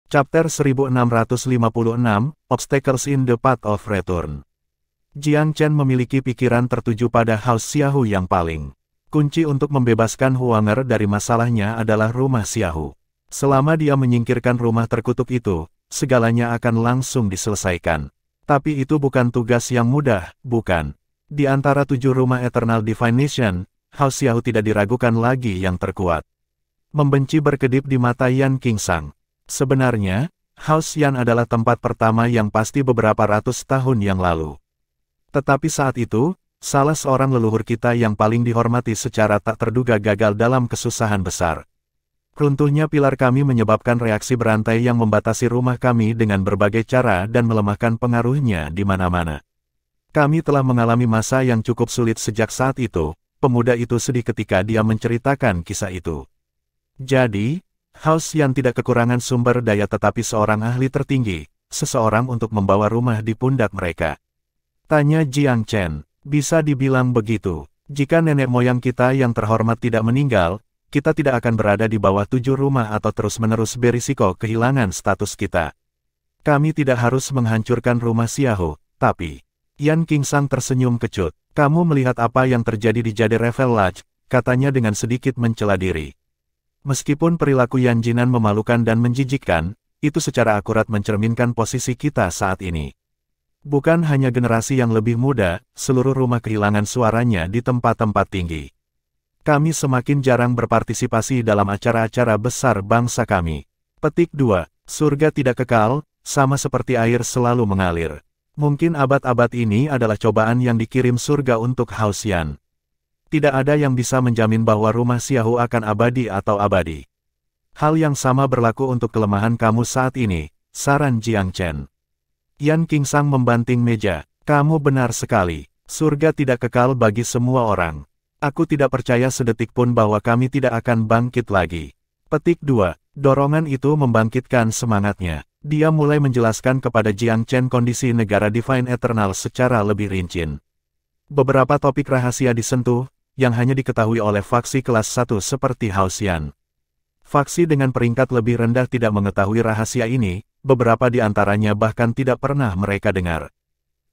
Chapter 1656, Obstacles in the Path of Return. Jiang Chen memiliki pikiran tertuju pada House Xiaohu yang paling. Kunci untuk membebaskan Huanger dari masalahnya adalah rumah Xiaohu. Selama dia menyingkirkan rumah terkutuk itu, segalanya akan langsung diselesaikan. Tapi itu bukan tugas yang mudah, bukan? Di antara 7 rumah Eternal Divination, House Xiaohu tidak diragukan lagi yang terkuat. Membenci berkedip di mata Yan Qingsang. Sebenarnya, House Yan adalah tempat pertama yang pasti beberapa ratus tahun yang lalu. Tetapi saat itu, salah seorang leluhur kita yang paling dihormati secara tak terduga gagal dalam kesusahan besar. Runtuhnya pilar kami menyebabkan reaksi berantai yang membatasi rumah kami dengan berbagai cara dan melemahkan pengaruhnya di mana-mana. Kami telah mengalami masa yang cukup sulit sejak saat itu. Pemuda itu sedih ketika dia menceritakan kisah itu. Jadi, House Yan tidak kekurangan sumber daya tetapi seorang ahli tertinggi, seseorang untuk membawa rumah di pundak mereka. Tanya Jiang Chen, bisa dibilang begitu. Jika nenek moyang kita yang terhormat tidak meninggal, kita tidak akan berada di bawah 7 rumah atau terus-menerus berisiko kehilangan status kita. Kami tidak harus menghancurkan rumah Xiaohu, tapi... Yan Qingsang tersenyum kecut. Kamu melihat apa yang terjadi di Jade Revel Lodge, katanya dengan sedikit mencela diri. Meskipun perilaku Yan Jinan memalukan dan menjijikkan, itu secara akurat mencerminkan posisi kita saat ini. Bukan hanya generasi yang lebih muda, seluruh rumah kehilangan suaranya di tempat-tempat tinggi. Kami semakin jarang berpartisipasi dalam acara-acara besar bangsa kami. Petik 2. Surga tidak kekal, sama seperti air selalu mengalir. Mungkin abad-abad ini adalah cobaan yang dikirim surga untuk House Yan. Tidak ada yang bisa menjamin bahwa rumah Xiaohu akan abadi atau abadi. Hal yang sama berlaku untuk kelemahan kamu saat ini, saran Jiang Chen. Yan Qingsang membanting meja. Kamu benar sekali. Surga tidak kekal bagi semua orang. Aku tidak percaya sedetik pun bahwa kami tidak akan bangkit lagi. Petik 2. Dorongan itu membangkitkan semangatnya. Dia mulai menjelaskan kepada Jiang Chen kondisi negara Divine Eternal secara lebih rinci. Beberapa topik rahasia disentuh, yang hanya diketahui oleh faksi kelas 1 seperti House Yan. Faksi dengan peringkat lebih rendah tidak mengetahui rahasia ini, beberapa di antaranya bahkan tidak pernah mereka dengar.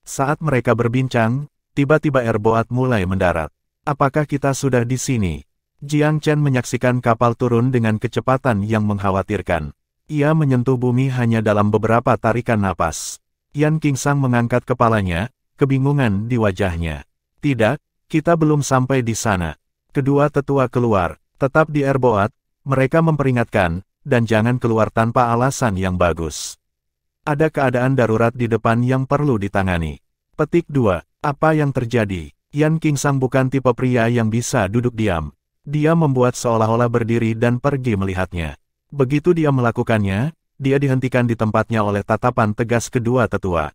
Saat mereka berbincang, tiba-tiba airboat mulai mendarat. Apakah kita sudah di sini? Jiang Chen menyaksikan kapal turun dengan kecepatan yang mengkhawatirkan. Ia menyentuh bumi hanya dalam beberapa tarikan napas. Yan Qingsang mengangkat kepalanya, kebingungan di wajahnya. Tidak, kita belum sampai di sana. Kedua tetua keluar, tetap di airboat, mereka memperingatkan, dan jangan keluar tanpa alasan yang bagus. Ada keadaan darurat di depan yang perlu ditangani. Petik 2. Apa yang terjadi? Yan Qingsang bukan tipe pria yang bisa duduk diam. Dia membuat seolah-olah berdiri dan pergi melihatnya. Begitu dia melakukannya, dia dihentikan di tempatnya oleh tatapan tegas kedua tetua.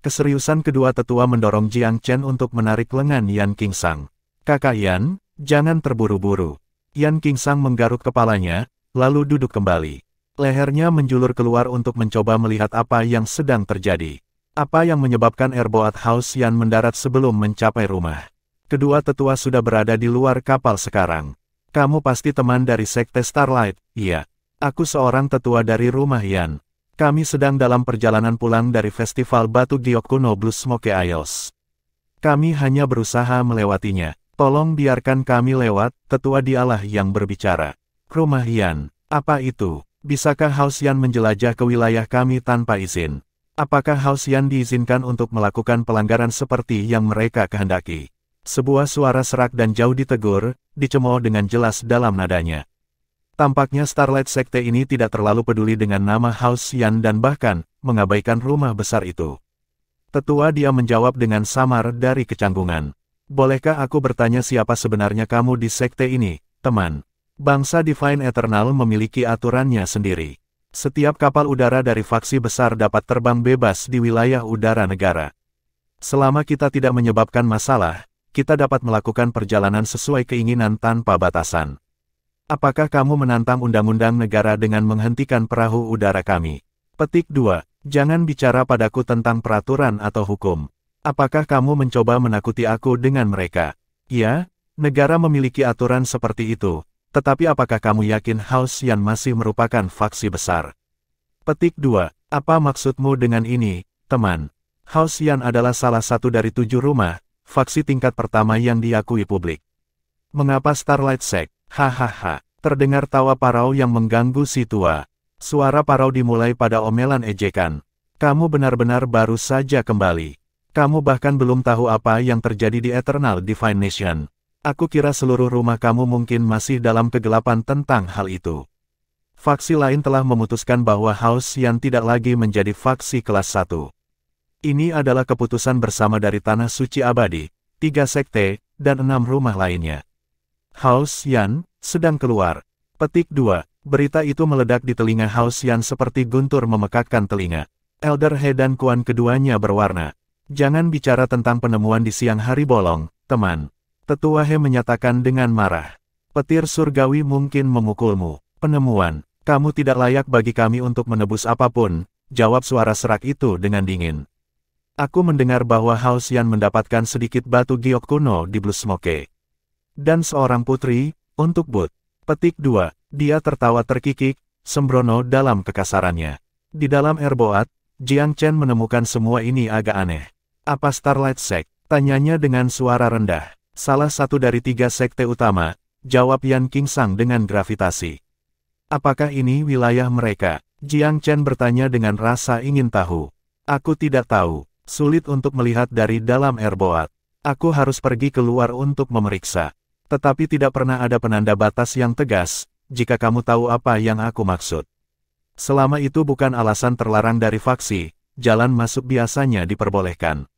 Keseriusan kedua tetua mendorong Jiang Chen untuk menarik lengan Yan Qingsang. Kakak Yan, jangan terburu-buru. Yan Qingsang menggaruk kepalanya, lalu duduk kembali. Lehernya menjulur keluar untuk mencoba melihat apa yang sedang terjadi. Apa yang menyebabkan airboat House Yan mendarat sebelum mencapai rumah. Kedua tetua sudah berada di luar kapal sekarang. Kamu pasti teman dari Sekte Starlight, iya. Aku seorang tetua dari rumah Yan. Kami sedang dalam perjalanan pulang dari festival Batu Giok kuno Blue Smoke Isles. Kami hanya berusaha melewatinya. Tolong biarkan kami lewat, tetua dialah yang berbicara. Rumah Yan, apa itu? Bisakah House Yan menjelajah ke wilayah kami tanpa izin? Apakah House Yan diizinkan untuk melakukan pelanggaran seperti yang mereka kehendaki? Sebuah suara serak dan jauh ditegur, dicemooh dengan jelas dalam nadanya. Tampaknya Starlight Sekte ini tidak terlalu peduli dengan nama House Yan dan bahkan, mengabaikan rumah besar itu. Tetua dia menjawab dengan samar dari kecanggungan. Bolehkah aku bertanya siapa sebenarnya kamu di sekte ini, teman? Bangsa Divine Eternal memiliki aturannya sendiri. Setiap kapal udara dari faksi besar dapat terbang bebas di wilayah udara negara. Selama kita tidak menyebabkan masalah, kita dapat melakukan perjalanan sesuai keinginan tanpa batasan. Apakah kamu menantang undang-undang negara dengan menghentikan perahu udara kami? Petik 2. Jangan bicara padaku tentang peraturan atau hukum. Apakah kamu mencoba menakuti aku dengan mereka? Ya, negara memiliki aturan seperti itu. Tetapi apakah kamu yakin House Yan masih merupakan faksi besar? Petik 2. Apa maksudmu dengan ini, teman? House Yan adalah salah satu dari 7 rumah, faksi tingkat pertama yang diakui publik. Mengapa Starlight Sect? Hahaha. Terdengar tawa parau yang mengganggu si tua. Suara parau dimulai pada omelan ejekan. Kamu benar-benar baru saja kembali. Kamu bahkan belum tahu apa yang terjadi di Eternal Divine Nation. Aku kira seluruh rumah kamu mungkin masih dalam kegelapan tentang hal itu. Faksi lain telah memutuskan bahwa House Yan tidak lagi menjadi faksi kelas 1. Ini adalah keputusan bersama dari Tanah Suci Abadi, 3 sekte, dan 6 rumah lainnya. House Yan sedang keluar. Petik 2. Berita itu meledak di telinga House Yan seperti guntur memekakkan telinga. Elder He dan Kuan keduanya berwarna. Jangan bicara tentang penemuan di siang hari bolong, teman. Tetua He menyatakan dengan marah. Petir surgawi mungkin memukulmu. Penemuan, kamu tidak layak bagi kami untuk menebus apapun, jawab suara serak itu dengan dingin. Aku mendengar bahwa House Yan mendapatkan sedikit batu giok kuno di Blue Smoke. Dan seorang putri, untuk Bud. Petik 2. Dia tertawa terkikik, sembrono dalam kekasarannya. Di dalam Airboat, Jiang Chen menemukan semua ini agak aneh. Apa Starlight Sect? Tanyanya dengan suara rendah. Salah satu dari 3 sekte utama, jawab Yan Qingsang dengan gravitasi. Apakah ini wilayah mereka? Jiang Chen bertanya dengan rasa ingin tahu. Aku tidak tahu. Sulit untuk melihat dari dalam Airboat. Aku harus pergi keluar untuk memeriksa. Tetapi tidak pernah ada penanda batas yang tegas, jika kamu tahu apa yang aku maksud. Selama itu bukan alasan terlarang dari faksi, jalan masuk biasanya diperbolehkan.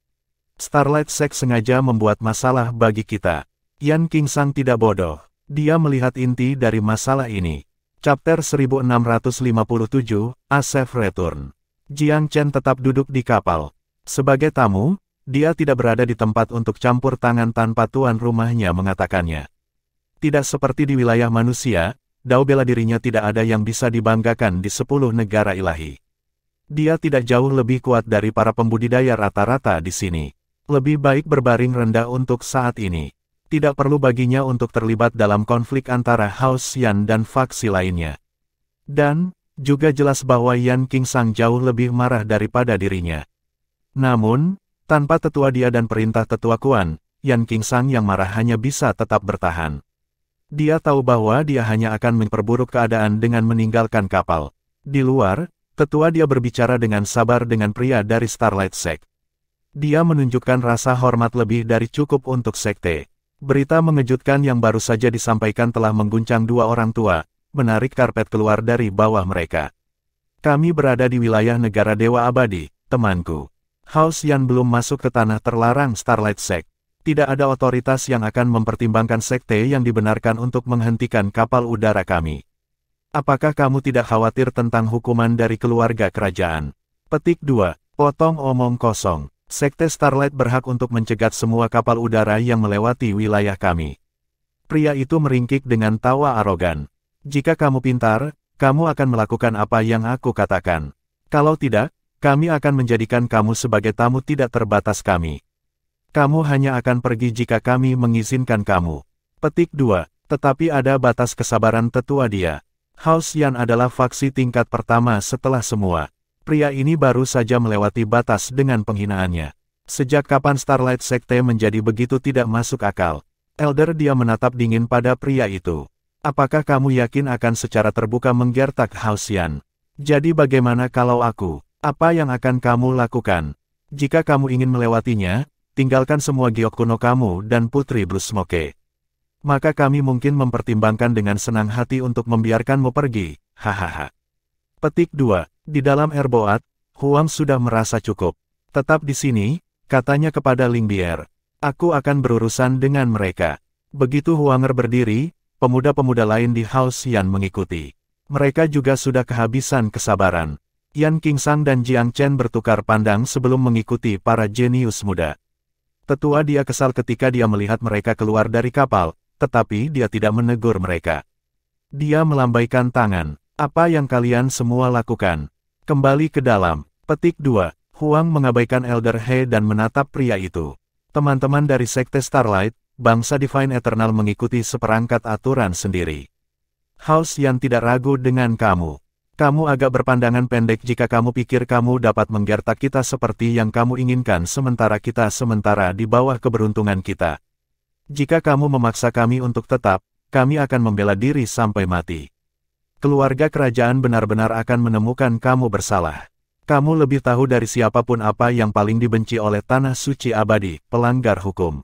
Starlight Sect sengaja membuat masalah bagi kita. Yan Qingsang tidak bodoh. Dia melihat inti dari masalah ini. Chapter 1657, A Safe Return. Jiang Chen tetap duduk di kapal. Sebagai tamu, dia tidak berada di tempat untuk campur tangan tanpa tuan rumahnya mengatakannya. Tidak seperti di wilayah manusia, dao bela dirinya tidak ada yang bisa dibanggakan di 10 negara ilahi. Dia tidak jauh lebih kuat dari para pembudidaya rata-rata di sini. Lebih baik berbaring rendah untuk saat ini. Tidak perlu baginya untuk terlibat dalam konflik antara House Yan dan faksi lainnya. Dan, juga jelas bahwa Yan Qingsang jauh lebih marah daripada dirinya. Namun, tanpa tetua dia dan perintah tetua Kuan, Yan Qingsang yang marah hanya bisa tetap bertahan. Dia tahu bahwa dia hanya akan memperburuk keadaan dengan meninggalkan kapal. Di luar, tetua dia berbicara dengan sabar dengan pria dari Starlight Sect. Dia menunjukkan rasa hormat lebih dari cukup untuk sekte. Berita mengejutkan yang baru saja disampaikan telah mengguncang 2 orang tua, menarik karpet keluar dari bawah mereka. Kami berada di wilayah negara Dewa Abadi, temanku. House Yan belum masuk ke tanah terlarang Starlight Sect. Tidak ada otoritas yang akan mempertimbangkan sekte yang dibenarkan untuk menghentikan kapal udara kami. Apakah kamu tidak khawatir tentang hukuman dari keluarga kerajaan? Petik 2. Potong omong kosong. Sekte Starlight berhak untuk mencegat semua kapal udara yang melewati wilayah kami. Pria itu meringkik dengan tawa arogan. Jika kamu pintar, kamu akan melakukan apa yang aku katakan. Kalau tidak, kami akan menjadikan kamu sebagai tamu tidak terbatas kami. Kamu hanya akan pergi jika kami mengizinkan kamu. Petik 2. Tetapi ada batas kesabaran tetua dia. House Yan adalah faksi tingkat pertama setelah semua. Pria ini baru saja melewati batas dengan penghinaannya. Sejak kapan Starlight Sekte menjadi begitu tidak masuk akal? Elder dia menatap dingin pada pria itu. Apakah kamu yakin akan secara terbuka menggertak House Yan? Jadi bagaimana kalau aku? Apa yang akan kamu lakukan? Jika kamu ingin melewatinya, tinggalkan semua giok kuno kamu dan Putri Blue Smoke. Maka kami mungkin mempertimbangkan dengan senang hati untuk membiarkanmu pergi, hahaha. Petik 2. Di dalam Airboat, Huang sudah merasa cukup. Tetap di sini, katanya kepada Ling Bier. Aku akan berurusan dengan mereka. Begitu Huanger berdiri, pemuda-pemuda lain di House Yan mengikuti. Mereka juga sudah kehabisan kesabaran. Yan Qingsang dan Jiang Chen bertukar pandang sebelum mengikuti para jenius muda. Tetua dia kesal ketika dia melihat mereka keluar dari kapal, tetapi dia tidak menegur mereka. Dia melambaikan tangan. Apa yang kalian semua lakukan? Kembali ke dalam. Petik 2. Huang mengabaikan Elder He dan menatap pria itu. Teman-teman dari Sekte Starlight, bangsa Divine Eternal mengikuti seperangkat aturan sendiri. House Yan tidak ragu dengan kamu. Kamu agak berpandangan pendek jika kamu pikir kamu dapat menggertak kita seperti yang kamu inginkan sementara kita di bawah keberuntungan kita. Jika kamu memaksa kami untuk tetap, kami akan membela diri sampai mati. Keluarga kerajaan benar-benar akan menemukan kamu bersalah. Kamu lebih tahu dari siapapun apa yang paling dibenci oleh Tanah Suci Abadi, pelanggar hukum.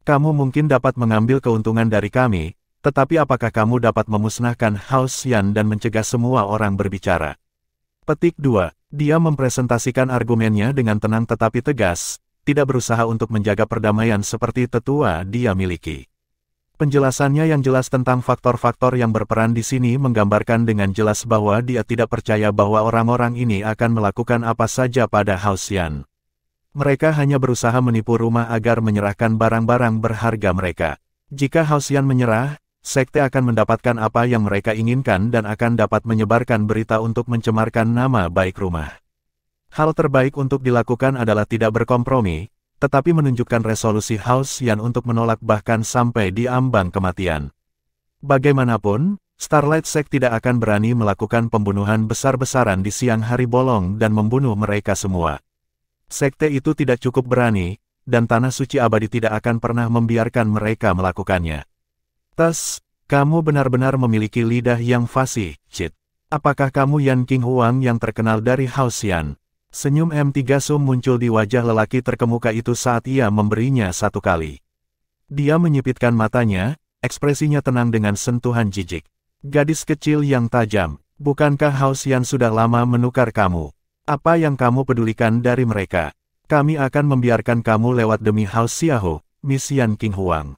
Kamu mungkin dapat mengambil keuntungan dari kami, tetapi apakah kamu dapat memusnahkan House Yan dan mencegah semua orang berbicara? Petik 2. Dia mempresentasikan argumennya dengan tenang tetapi tegas, tidak berusaha untuk menjaga perdamaian seperti tetua dia miliki. Penjelasannya yang jelas tentang faktor-faktor yang berperan di sini menggambarkan dengan jelas bahwa dia tidak percaya bahwa orang-orang ini akan melakukan apa saja pada House Yan. Mereka hanya berusaha menipu rumah agar menyerahkan barang-barang berharga mereka. Jika House Yan menyerah, sekte akan mendapatkan apa yang mereka inginkan dan akan dapat menyebarkan berita untuk mencemarkan nama baik rumah. Hal terbaik untuk dilakukan adalah tidak berkompromi, tetapi menunjukkan resolusi House Yan untuk menolak bahkan sampai di ambang kematian. Bagaimanapun, Starlight Sect tidak akan berani melakukan pembunuhan besar-besaran di siang hari bolong dan membunuh mereka semua. Sekte itu tidak cukup berani, dan Tanah Suci Abadi tidak akan pernah membiarkan mereka melakukannya. Tes, kamu benar-benar memiliki lidah yang fasih, Cit. Apakah kamu Yan King Huang yang terkenal dari House Yan? Senyum M3 Sum muncul di wajah lelaki terkemuka itu saat ia memberinya satu kali. Dia menyipitkan matanya, ekspresinya tenang dengan sentuhan jijik. Gadis kecil yang tajam, bukankah House Yan sudah lama menukar kamu? Apa yang kamu pedulikan dari mereka? Kami akan membiarkan kamu lewat demi House Xiahou, Miss Yan King Huang.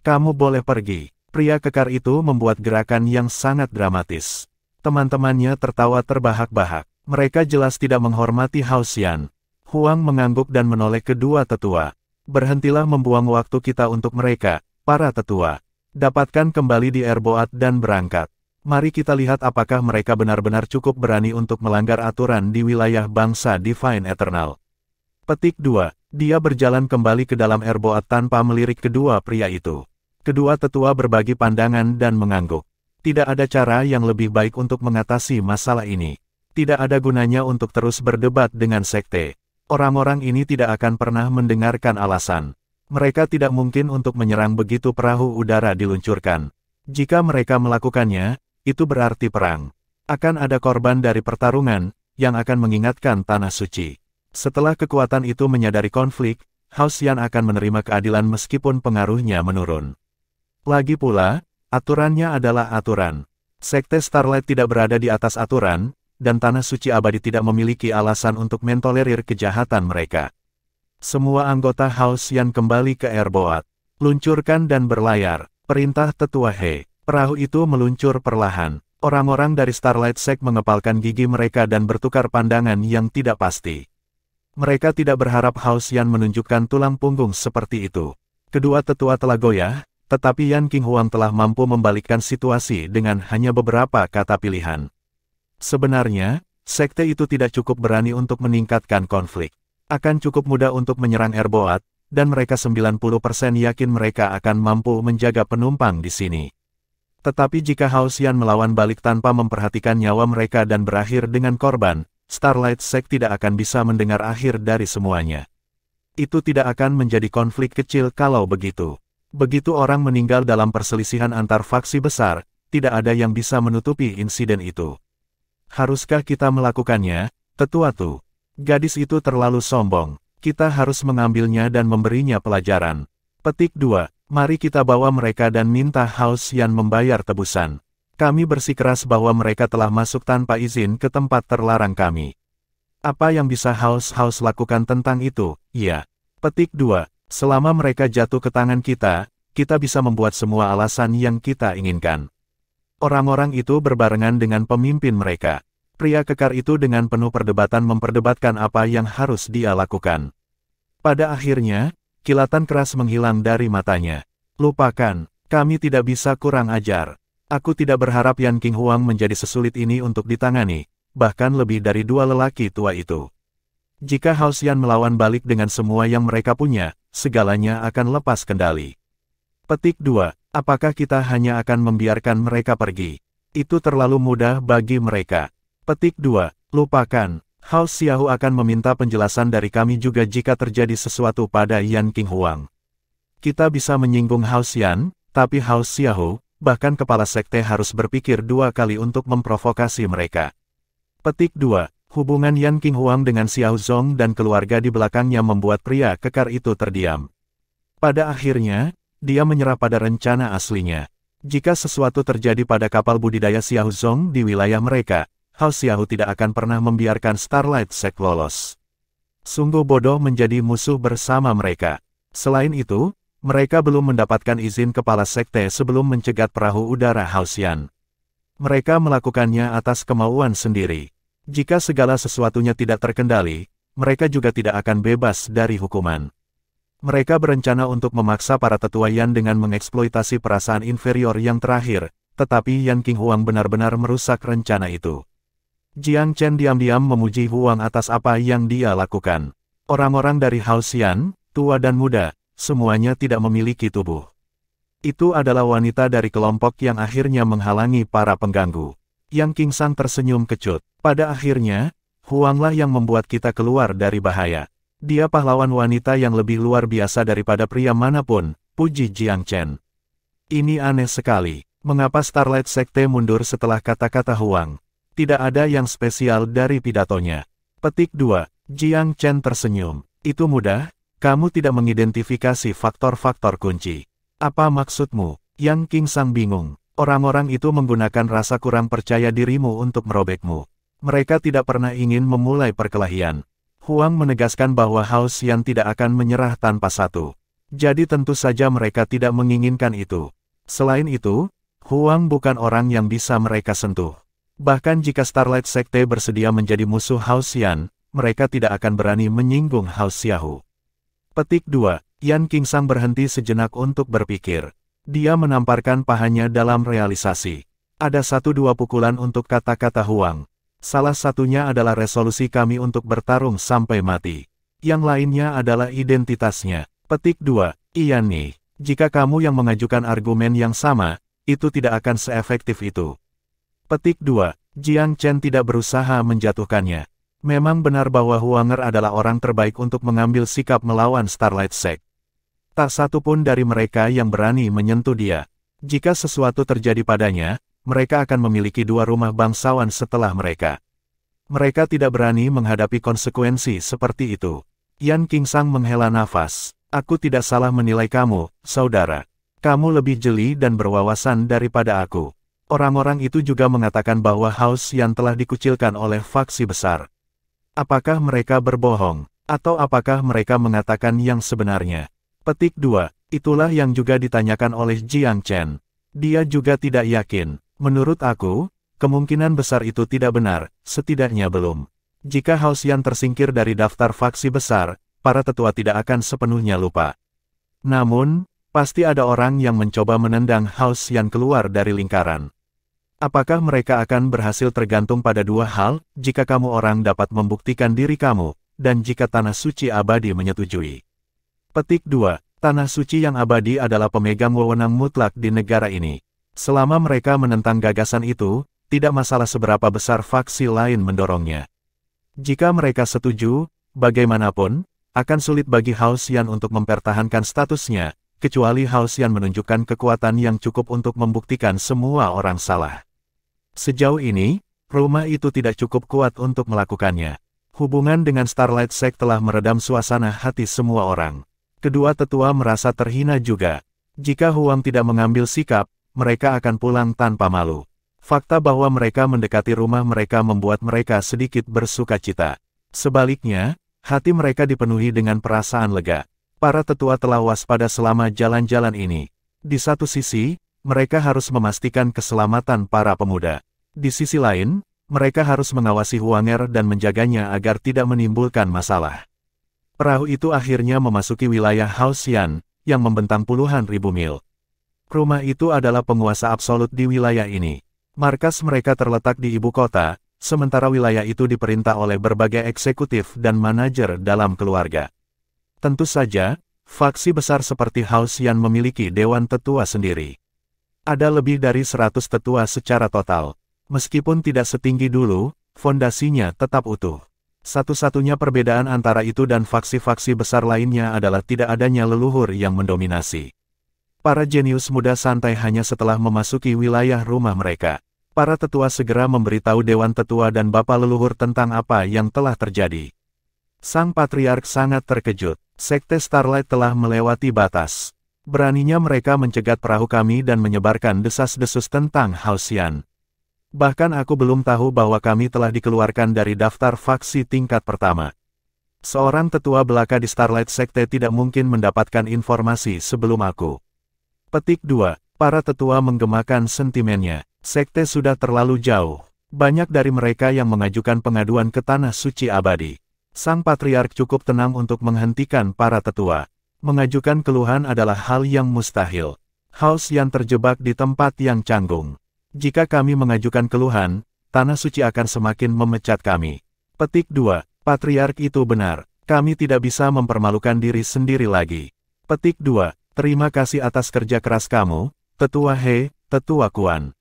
Kamu boleh pergi. Pria kekar itu membuat gerakan yang sangat dramatis. Teman-temannya tertawa terbahak-bahak. Mereka jelas tidak menghormati House Yan. Huang mengangguk dan menoleh kedua tetua. Berhentilah membuang waktu kita untuk mereka, para tetua. Dapatkan kembali di Airboat dan berangkat. Mari kita lihat apakah mereka benar-benar cukup berani untuk melanggar aturan di wilayah bangsa Divine Eternal. Petik 2. Dia berjalan kembali ke dalam Airboat tanpa melirik kedua pria itu. Kedua tetua berbagi pandangan dan mengangguk. Tidak ada cara yang lebih baik untuk mengatasi masalah ini. Tidak ada gunanya untuk terus berdebat dengan sekte. Orang-orang ini tidak akan pernah mendengarkan alasan. Mereka tidak mungkin untuk menyerang begitu perahu udara diluncurkan. Jika mereka melakukannya, itu berarti perang. Akan ada korban dari pertarungan, yang akan mengingatkan Tanah Suci. Setelah kekuatan itu menyadari konflik, House Yan akan menerima keadilan meskipun pengaruhnya menurun. Lagi pula, aturannya adalah aturan. Sekte Starlight tidak berada di atas aturan, dan Tanah Suci Abadi tidak memiliki alasan untuk mentolerir kejahatan mereka. Semua anggota House Yan kembali ke Airboat. Luncurkan dan berlayar. Perintah tetua He. Perahu itu meluncur perlahan. Orang-orang dari Starlight Sect mengepalkan gigi mereka dan bertukar pandangan yang tidak pasti. Mereka tidak berharap House Yan menunjukkan tulang punggung seperti itu. Kedua tetua telah goyah, tetapi Yan King Huang telah mampu membalikkan situasi dengan hanya beberapa kata pilihan. Sebenarnya, sekte itu tidak cukup berani untuk meningkatkan konflik. Akan cukup mudah untuk menyerang Airboat, dan mereka 90% yakin mereka akan mampu menjaga penumpang di sini. Tetapi jika House Yan melawan balik tanpa memperhatikan nyawa mereka dan berakhir dengan korban, Starlight Sect tidak akan bisa mendengar akhir dari semuanya. Itu tidak akan menjadi konflik kecil kalau begitu. Begitu orang meninggal dalam perselisihan antar faksi besar, tidak ada yang bisa menutupi insiden itu. Haruskah kita melakukannya, tetua Tu? Gadis itu terlalu sombong. Kita harus mengambilnya dan memberinya pelajaran. Petik 2. Mari kita bawa mereka dan minta House Yan membayar tebusan. Kami bersikeras bahwa mereka telah masuk tanpa izin ke tempat terlarang kami. Apa yang bisa House lakukan tentang itu? Ya. Petik 2. Selama mereka jatuh ke tangan kita bisa membuat semua alasan yang kita inginkan. Orang-orang itu berbarengan dengan pemimpin mereka. Pria kekar itu dengan penuh perdebatan memperdebatkan apa yang harus dia lakukan. Pada akhirnya, kilatan keras menghilang dari matanya. Lupakan, kami tidak bisa kurang ajar. Aku tidak berharap Yan King Huang menjadi sesulit ini untuk ditangani, bahkan lebih dari dua lelaki tua itu. Jika House Yan melawan balik dengan semua yang mereka punya, segalanya akan lepas kendali. Petik 2. Apakah kita hanya akan membiarkan mereka pergi? Itu terlalu mudah bagi mereka. Petik 2. Lupakan. House Xiahou akan meminta penjelasan dari kami juga jika terjadi sesuatu pada Yan Qinghuang. Kita bisa menyinggung House Yan, tapi House Xiahou, bahkan kepala sekte harus berpikir dua kali untuk memprovokasi mereka. Petik 2. Hubungan Yan Qinghuang dengan Xiao Zong dan keluarga di belakangnya membuat pria kekar itu terdiam. Pada akhirnya, dia menyerah pada rencana aslinya. Jika sesuatu terjadi pada kapal budidaya Xiao Zong di wilayah mereka, House Xiahou tidak akan pernah membiarkan Starlight Sect lolos. Sungguh bodoh menjadi musuh bersama mereka. Selain itu, mereka belum mendapatkan izin kepala sekte sebelum mencegat perahu udara House Yan. Mereka melakukannya atas kemauan sendiri. Jika segala sesuatunya tidak terkendali, mereka juga tidak akan bebas dari hukuman. Mereka berencana untuk memaksa para tetua Yan dengan mengeksploitasi perasaan inferior yang terakhir, tetapi Yan Qinghuang benar-benar merusak rencana itu. Jiang Chen diam-diam memuji Huang atas apa yang dia lakukan. Orang-orang dari House Yan, tua dan muda, semuanya tidak memiliki tubuh. Itu adalah wanita dari kelompok yang akhirnya menghalangi para pengganggu. Yang Qingsang tersenyum kecut. Pada akhirnya, Huanglah yang membuat kita keluar dari bahaya. Dia pahlawan wanita yang lebih luar biasa daripada pria manapun, puji Jiang Chen. Ini aneh sekali. Mengapa Starlight Sekte mundur setelah kata-kata Huang? Tidak ada yang spesial dari pidatonya. Petik 2. Jiang Chen tersenyum. Itu mudah, kamu tidak mengidentifikasi faktor-faktor kunci. Apa maksudmu? Yang Qingsang bingung. Orang-orang itu menggunakan rasa kurang percaya dirimu untuk merobekmu. Mereka tidak pernah ingin memulai perkelahian. Huang menegaskan bahwa House Yan tidak akan menyerah tanpa satu. Jadi tentu saja mereka tidak menginginkan itu. Selain itu, Huang bukan orang yang bisa mereka sentuh. Bahkan jika Starlight Sekte bersedia menjadi musuh House Yan, mereka tidak akan berani menyinggung House Xiahou. Petik 2. Yan Qingsang berhenti sejenak untuk berpikir. Dia menamparkan pahanya dalam realisasi. Ada 1-2 pukulan untuk kata-kata Huang. Salah satunya adalah resolusi kami untuk bertarung sampai mati. Yang lainnya adalah identitasnya. Petik 2. Iya nih, jika kamu yang mengajukan argumen yang sama, itu tidak akan seefektif itu. Petik 2. Jiang Chen tidak berusaha menjatuhkannya. Memang benar bahwa Huanger adalah orang terbaik untuk mengambil sikap melawan Starlight Sect. Tak satu pun dari mereka yang berani menyentuh dia. Jika sesuatu terjadi padanya, mereka akan memiliki 2 rumah bangsawan setelah mereka. Mereka tidak berani menghadapi konsekuensi seperti itu. Yan Qingsang menghela nafas. Aku tidak salah menilai kamu, saudara. Kamu lebih jeli dan berwawasan daripada aku. Orang-orang itu juga mengatakan bahwa House Yan telah dikucilkan oleh faksi besar. Apakah mereka berbohong? Atau apakah mereka mengatakan yang sebenarnya? Petik 2. Itulah yang juga ditanyakan oleh Jiang Chen. Dia juga tidak yakin. Menurut aku, kemungkinan besar itu tidak benar, setidaknya belum. Jika House Yan tersingkir dari daftar faksi besar, para tetua tidak akan sepenuhnya lupa. Namun, pasti ada orang yang mencoba menendang House Yan keluar dari lingkaran. Apakah mereka akan berhasil tergantung pada 2 hal, jika kamu orang dapat membuktikan diri kamu, dan jika Tanah Suci Abadi menyetujui. Petik 2. Tanah Suci yang abadi adalah pemegang wewenang mutlak di negara ini. Selama mereka menentang gagasan itu, tidak masalah seberapa besar faksi lain mendorongnya. Jika mereka setuju, bagaimanapun, akan sulit bagi House Yan untuk mempertahankan statusnya, kecuali House Yan menunjukkan kekuatan yang cukup untuk membuktikan semua orang salah. Sejauh ini, rumah itu tidak cukup kuat untuk melakukannya. Hubungan dengan Starlight Sect telah meredam suasana hati semua orang. Kedua tetua merasa terhina juga. Jika Huang tidak mengambil sikap, mereka akan pulang tanpa malu. Fakta bahwa mereka mendekati rumah mereka membuat mereka sedikit bersukacita. Sebaliknya, hati mereka dipenuhi dengan perasaan lega. Para tetua telah waspada selama jalan-jalan ini. Di satu sisi, mereka harus memastikan keselamatan para pemuda. Di sisi lain, mereka harus mengawasi Huanger dan menjaganya agar tidak menimbulkan masalah. Perahu itu akhirnya memasuki wilayah House Yan, yang membentang puluhan ribu mil. Rumah itu adalah penguasa absolut di wilayah ini. Markas mereka terletak di ibu kota, sementara wilayah itu diperintah oleh berbagai eksekutif dan manajer dalam keluarga. Tentu saja, faksi besar seperti House Yan memiliki dewan tetua sendiri. Ada lebih dari 100 tetua secara total. Meskipun tidak setinggi dulu, fondasinya tetap utuh. Satu-satunya perbedaan antara itu dan faksi-faksi besar lainnya adalah tidak adanya leluhur yang mendominasi. Para jenius muda santai hanya setelah memasuki wilayah rumah mereka. Para tetua segera memberitahu Dewan Tetua dan Bapa Leluhur tentang apa yang telah terjadi. Sang Patriark sangat terkejut. Sekte Starlight telah melewati batas. Beraninya mereka mencegat perahu kami dan menyebarkan desas-desus tentang Hausian. Bahkan aku belum tahu bahwa kami telah dikeluarkan dari daftar faksi tingkat pertama. Seorang tetua belaka di Starlight Sekte tidak mungkin mendapatkan informasi sebelum aku. Petik 2. Para tetua menggemakan sentimennya. Sekte sudah terlalu jauh. Banyak dari mereka yang mengajukan pengaduan ke Tanah Suci Abadi. Sang Patriark cukup tenang untuk menghentikan para tetua. Mengajukan keluhan adalah hal yang mustahil. Hausian terjebak di tempat yang canggung. Jika kami mengajukan keluhan, Tanah Suci akan semakin memecat kami. Petik 2. Patriark itu benar. Kami tidak bisa mempermalukan diri sendiri lagi. Petik 2. Terima kasih atas kerja keras kamu, Tetua He, Tetua Kuan.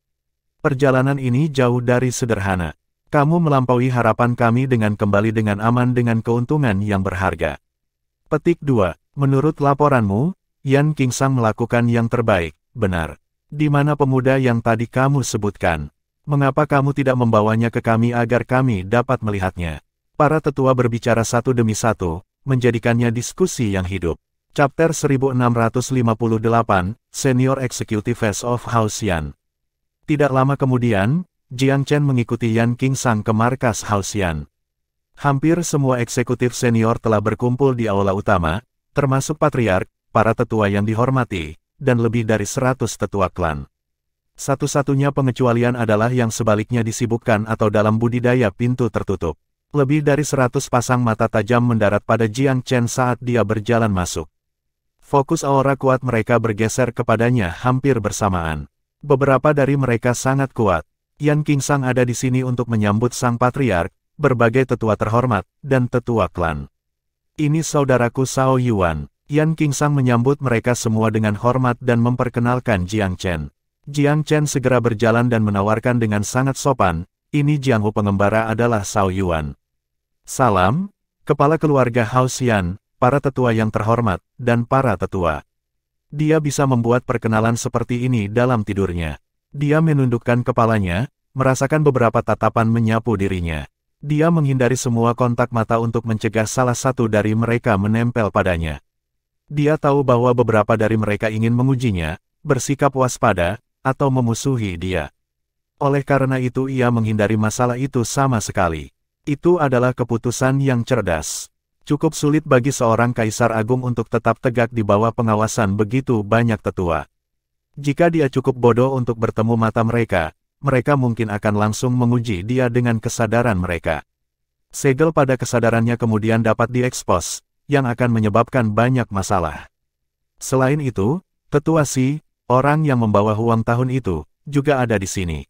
Perjalanan ini jauh dari sederhana. Kamu melampaui harapan kami dengan kembali dengan aman dengan keuntungan yang berharga. Petik 2. Menurut laporanmu, Yan Qingsang melakukan yang terbaik, benar. Di mana pemuda yang tadi kamu sebutkan? Mengapa kamu tidak membawanya ke kami agar kami dapat melihatnya? Para tetua berbicara satu demi satu, menjadikannya diskusi yang hidup. Chapter 1658, Senior Executives of Hausian. Tidak lama kemudian, Jiang Chen mengikuti Yan Qingsang ke markas Hausian. Hampir semua eksekutif senior telah berkumpul di aula utama, termasuk Patriark, para tetua yang dihormati, dan lebih dari 100 tetua klan. Satu-satunya pengecualian adalah yang sebaliknya disibukkan atau dalam budidaya pintu tertutup. Lebih dari 100 pasang mata tajam mendarat pada Jiang Chen saat dia berjalan masuk. Fokus aura kuat mereka bergeser kepadanya hampir bersamaan. Beberapa dari mereka sangat kuat. Yan Qingsang ada di sini untuk menyambut sang Patriark, berbagai tetua terhormat, dan tetua klan. Ini saudaraku Sao Yuan. Yan Qingsang menyambut mereka semua dengan hormat dan memperkenalkan Jiang Chen. Jiang Chen segera berjalan dan menawarkan dengan sangat sopan, ini Jiang Hu pengembara adalah Sao Yuan. Salam, kepala keluarga Hausian, para tetua yang terhormat, dan para tetua. Dia bisa membuat perkenalan seperti ini dalam tidurnya. Dia menundukkan kepalanya, merasakan beberapa tatapan menyapu dirinya. Dia menghindari semua kontak mata untuk mencegah salah satu dari mereka menempel padanya. Dia tahu bahwa beberapa dari mereka ingin mengujinya, bersikap waspada, atau memusuhi dia. Oleh karena itu ia menghindari masalah itu sama sekali. Itu adalah keputusan yang cerdas. Cukup sulit bagi seorang kaisar agung untuk tetap tegak di bawah pengawasan begitu banyak tetua. Jika dia cukup bodoh untuk bertemu mata mereka, mereka mungkin akan langsung menguji dia dengan kesadaran mereka. Segel pada kesadarannya kemudian dapat diekspos, yang akan menyebabkan banyak masalah. Selain itu, Tetua Si, orang yang membawa Huang tahun itu, juga ada di sini.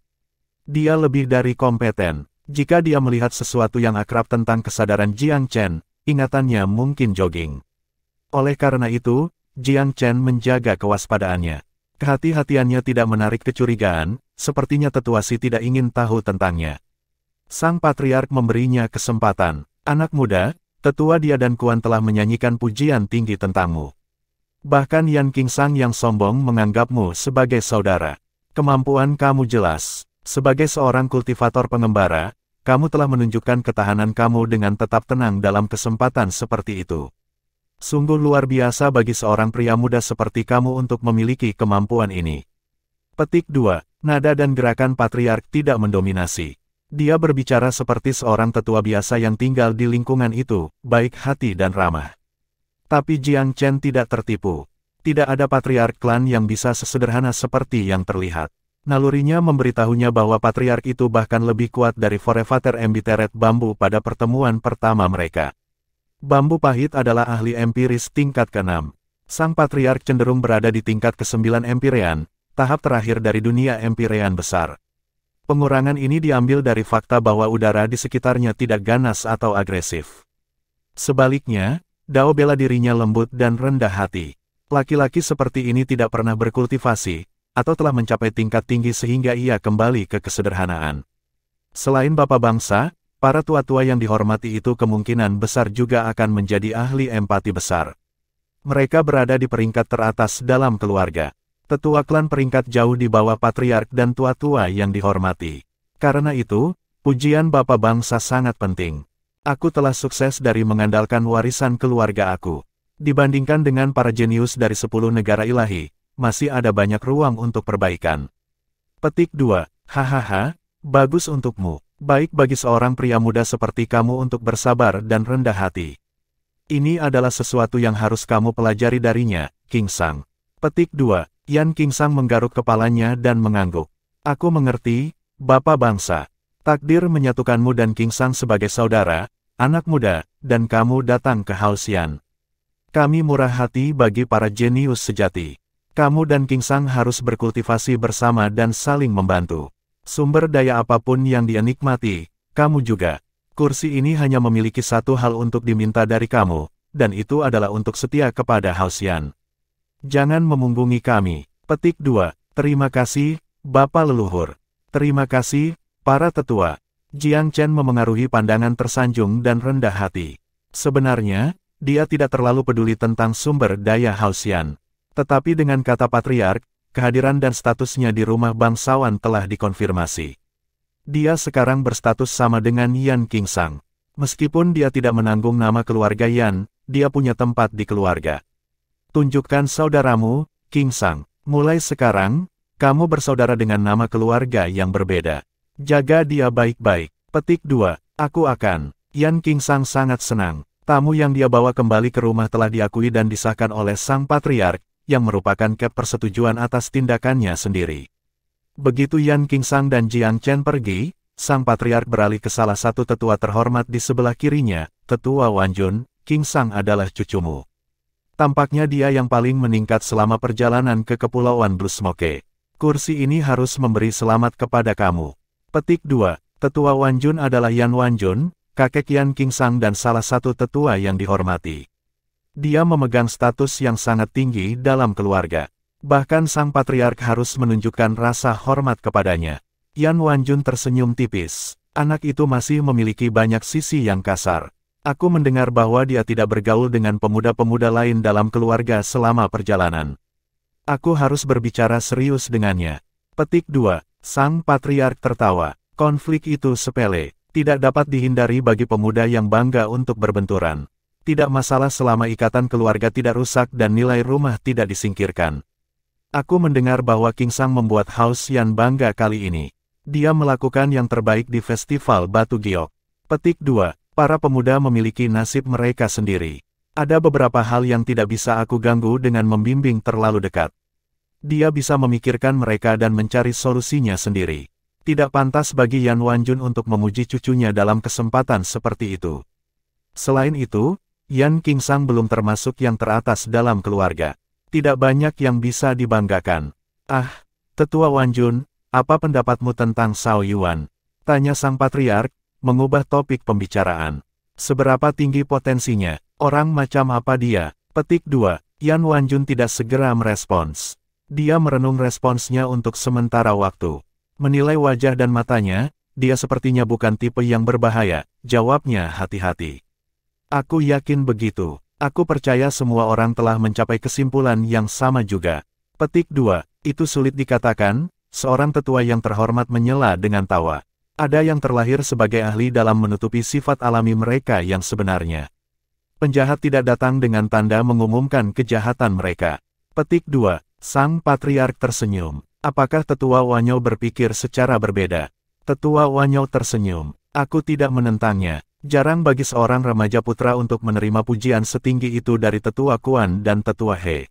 Dia lebih dari kompeten. Jika dia melihat sesuatu yang akrab tentang kesadaran Jiang Chen, ingatannya mungkin jogging. Oleh karena itu, Jiang Chen menjaga kewaspadaannya. Kehati-hatiannya tidak menarik kecurigaan, sepertinya Tetua Si tidak ingin tahu tentangnya. Sang Patriark memberinya kesempatan. Anak muda, tetua dia dan Kuan telah menyanyikan pujian tinggi tentangmu. Bahkan Yan Qingsang yang sombong menganggapmu sebagai saudara. Kemampuan kamu jelas. Sebagai seorang kultivator pengembara, kamu telah menunjukkan ketahanan kamu dengan tetap tenang dalam kesempatan seperti itu. Sungguh luar biasa bagi seorang pria muda seperti kamu untuk memiliki kemampuan ini. Petik 2. Nada dan gerakan Patriark tidak mendominasi. Dia berbicara seperti seorang tetua biasa yang tinggal di lingkungan itu, baik hati dan ramah. Tapi Jiang Chen tidak tertipu. Tidak ada Patriark klan yang bisa sesederhana seperti yang terlihat. Nalurinya memberitahunya bahwa Patriark itu bahkan lebih kuat dari Forevater Embittered Bambu pada pertemuan pertama mereka. Bambu Pahit adalah ahli empiris tingkat ke-6. Sang Patriark cenderung berada di tingkat ke-9 Empyrean, tahap terakhir dari dunia Empyrean besar. Pengurangan ini diambil dari fakta bahwa udara di sekitarnya tidak ganas atau agresif. Sebaliknya, Dao bela dirinya lembut dan rendah hati. Laki-laki seperti ini tidak pernah berkultivasi, atau telah mencapai tingkat tinggi sehingga ia kembali ke kesederhanaan. Selain Bapak Bangsa, para tua-tua yang dihormati itu kemungkinan besar juga akan menjadi ahli empati besar. Mereka berada di peringkat teratas dalam keluarga. Tetua klan peringkat jauh di bawah patriark dan tua-tua yang dihormati. Karena itu, pujian Bapak Bangsa sangat penting. Aku telah sukses dari mengandalkan warisan keluarga aku. Dibandingkan dengan para jenius dari 10 negara ilahi, masih ada banyak ruang untuk perbaikan. Petik 2. Hahaha, bagus untukmu. Baik bagi seorang pria muda seperti kamu untuk bersabar dan rendah hati. Ini adalah sesuatu yang harus kamu pelajari darinya, King Sang. Petik 2. Yan King Sang menggaruk kepalanya dan mengangguk. Aku mengerti, Bapak Bangsa. Takdir menyatukanmu dan King Sang sebagai saudara, anak muda, dan kamu datang ke Haoxian. Kami murah hati bagi para jenius sejati. Kamu dan King Sang harus berkultivasi bersama dan saling membantu. Sumber daya apapun yang dia nikmati, kamu juga. Kursi ini hanya memiliki satu hal untuk diminta dari kamu, dan itu adalah untuk setia kepada Haoxian. Jangan memunggungi kami. Petik 2. Terima kasih, Bapak Leluhur. Terima kasih, para tetua. Jiang Chen memengaruhi pandangan tersanjung dan rendah hati. Sebenarnya, dia tidak terlalu peduli tentang sumber daya Haoxian. Tetapi dengan kata patriark, kehadiran dan statusnya di rumah bangsawan telah dikonfirmasi. Dia sekarang berstatus sama dengan Yan King Sang. Meskipun dia tidak menanggung nama keluarga Yan, dia punya tempat di keluarga. Tunjukkan saudaramu, King Sang. Mulai sekarang, kamu bersaudara dengan nama keluarga yang berbeda. Jaga dia baik-baik. Petik 2. Aku akan. Yan King Sang sangat senang. Tamu yang dia bawa kembali ke rumah telah diakui dan disahkan oleh sang patriark, yang merupakan persetujuan atas tindakannya sendiri. Begitu Yan King Sang dan Jiang Chen pergi, sang patriark beralih ke salah satu tetua terhormat di sebelah kirinya, Tetua Wanjun. King Sang adalah cucumu. Tampaknya dia yang paling meningkat selama perjalanan ke Kepulauan Blue Smoke. Kursi ini harus memberi selamat kepada kamu. Petik 2. Tetua Wanjun adalah Yan Wanjun, kakek Yan King Sang dan salah satu tetua yang dihormati. Dia memegang status yang sangat tinggi dalam keluarga. Bahkan sang patriark harus menunjukkan rasa hormat kepadanya. Yan Wanjun tersenyum tipis. Anak itu masih memiliki banyak sisi yang kasar. Aku mendengar bahwa dia tidak bergaul dengan pemuda-pemuda lain dalam keluarga selama perjalanan. Aku harus berbicara serius dengannya. Petik 2. Sang patriark tertawa. Konflik itu sepele. Tidak dapat dihindari bagi pemuda yang bangga untuk berbenturan. Tidak masalah selama ikatan keluarga tidak rusak dan nilai rumah tidak disingkirkan. Aku mendengar bahwa King Sang membuat Haoxian bangga kali ini. Dia melakukan yang terbaik di festival Batu Giok. Petik 2. Para pemuda memiliki nasib mereka sendiri. Ada beberapa hal yang tidak bisa aku ganggu dengan membimbing terlalu dekat. Dia bisa memikirkan mereka dan mencari solusinya sendiri. Tidak pantas bagi Yan Wanjun untuk memuji cucunya dalam kesempatan seperti itu. Selain itu, Yan King Sang belum termasuk yang teratas dalam keluarga. Tidak banyak yang bisa dibanggakan. Ah, Tetua Wanjun, apa pendapatmu tentang Sao Yuan? Tanya sang patriark, mengubah topik pembicaraan. Seberapa tinggi potensinya? Orang macam apa dia? Petik 2. Yan Wanjun tidak segera merespons. Dia merenung responsnya untuk sementara waktu. Menilai wajah dan matanya, dia sepertinya bukan tipe yang berbahaya. Jawabnya hati-hati. Aku yakin begitu. Aku percaya semua orang telah mencapai kesimpulan yang sama juga. Petik 2. Itu sulit dikatakan, seorang tetua yang terhormat menyela dengan tawa. Ada yang terlahir sebagai ahli dalam menutupi sifat alami mereka yang sebenarnya. Penjahat tidak datang dengan tanda mengumumkan kejahatan mereka. Petik 2. Sang patriark tersenyum. Apakah Tetua Wanyou berpikir secara berbeda? Tetua Wanyou tersenyum. Aku tidak menentangnya. Jarang bagi seorang remaja putra untuk menerima pujian setinggi itu dari Tetua Kuan dan Tetua He.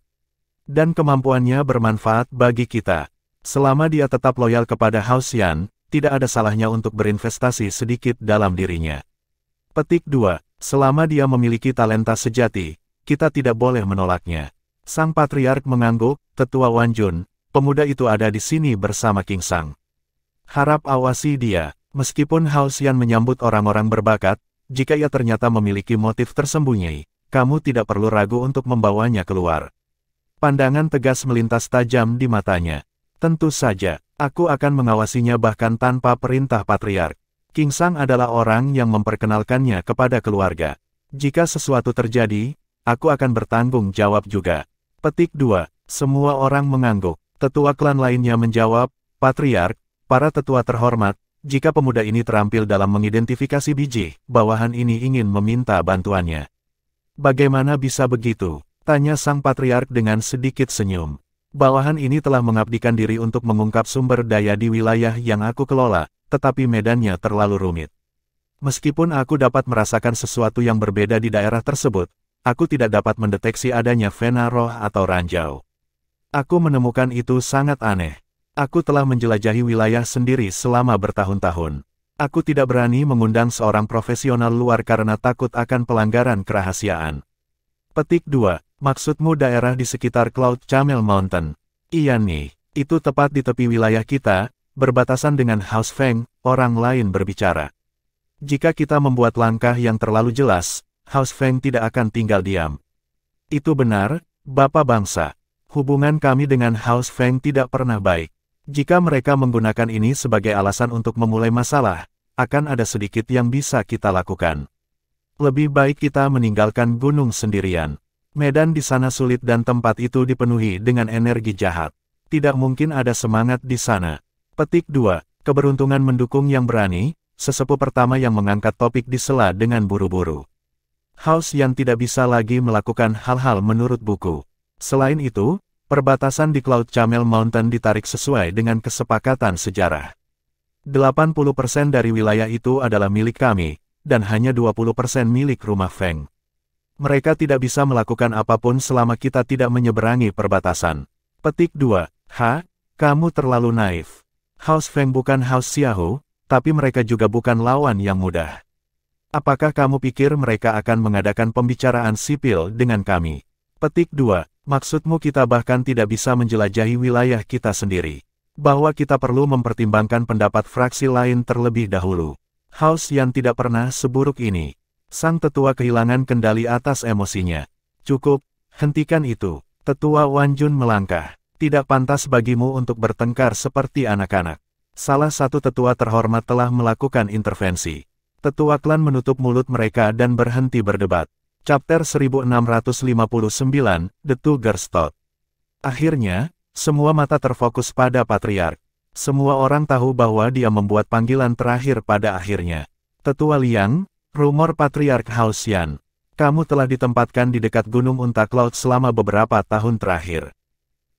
Dan kemampuannya bermanfaat bagi kita. Selama dia tetap loyal kepada Haoxian, tidak ada salahnya untuk berinvestasi sedikit dalam dirinya. Petik 2. Selama dia memiliki talenta sejati, kita tidak boleh menolaknya. Sang patriark mengangguk. Tetua Wanjun, pemuda itu ada di sini bersama King Sang. Harap awasi dia. Meskipun Haoxian menyambut orang-orang berbakat, jika ia ternyata memiliki motif tersembunyi, kamu tidak perlu ragu untuk membawanya keluar. Pandangan tegas melintas tajam di matanya. Tentu saja, aku akan mengawasinya bahkan tanpa perintah patriark. King Sang adalah orang yang memperkenalkannya kepada keluarga. Jika sesuatu terjadi, aku akan bertanggung jawab juga. Petik 2. Semua orang mengangguk. Tetua klan lainnya menjawab, Patriark, para tetua terhormat, jika pemuda ini terampil dalam mengidentifikasi biji, bawahan ini ingin meminta bantuannya. Bagaimana bisa begitu? Tanya sang patriark dengan sedikit senyum. Bawahan ini telah mengabdikan diri untuk mengungkap sumber daya di wilayah yang aku kelola, tetapi medannya terlalu rumit. Meskipun aku dapat merasakan sesuatu yang berbeda di daerah tersebut, aku tidak dapat mendeteksi adanya vena roh atau ranjau. Aku menemukan itu sangat aneh. Aku telah menjelajahi wilayah sendiri selama bertahun-tahun. Aku tidak berani mengundang seorang profesional luar karena takut akan pelanggaran kerahasiaan. Petik 2. Maksudmu daerah di sekitar Cloud Camel Mountain? Iya nih, itu tepat di tepi wilayah kita, berbatasan dengan House Feng, orang lain berbicara. Jika kita membuat langkah yang terlalu jelas, House Feng tidak akan tinggal diam. Itu benar, Bapak Bangsa. Hubungan kami dengan House Feng tidak pernah baik. Jika mereka menggunakan ini sebagai alasan untuk memulai masalah, akan ada sedikit yang bisa kita lakukan. Lebih baik kita meninggalkan gunung sendirian. Medan di sana sulit dan tempat itu dipenuhi dengan energi jahat. Tidak mungkin ada semangat di sana. Petik 2. Keberuntungan mendukung yang berani, sesepuh pertama yang mengangkat topik disela dengan buru-buru. House yang tidak bisa lagi melakukan hal-hal menurut buku. Selain itu, perbatasan di Cloud Camel Mountain ditarik sesuai dengan kesepakatan sejarah. 80% dari wilayah itu adalah milik kami, dan hanya 20% milik rumah Feng. Mereka tidak bisa melakukan apapun selama kita tidak menyeberangi perbatasan. Petik 2. Kamu terlalu naif. House Feng bukan House Xiaohu, tapi mereka juga bukan lawan yang mudah. Apakah kamu pikir mereka akan mengadakan pembicaraan sipil dengan kami? Petik 2. Maksudmu kita bahkan tidak bisa menjelajahi wilayah kita sendiri. Bahwa kita perlu mempertimbangkan pendapat fraksi lain terlebih dahulu. House yang tidak pernah seburuk ini. Sang tetua kehilangan kendali atas emosinya. Cukup, hentikan itu. Tetua Wanjun melangkah. Tidak pantas bagimu untuk bertengkar seperti anak-anak. Salah satu tetua terhormat telah melakukan intervensi. Tetua klan menutup mulut mereka dan berhenti berdebat. Chapter 1659, The Tugerstad. Akhirnya, semua mata terfokus pada Patriark. Semua orang tahu bahwa dia membuat panggilan terakhir pada akhirnya. Tetua Liang, rumor Patriark House Yan. Kamu telah ditempatkan di dekat Gunung Unta Cloud selama beberapa tahun terakhir.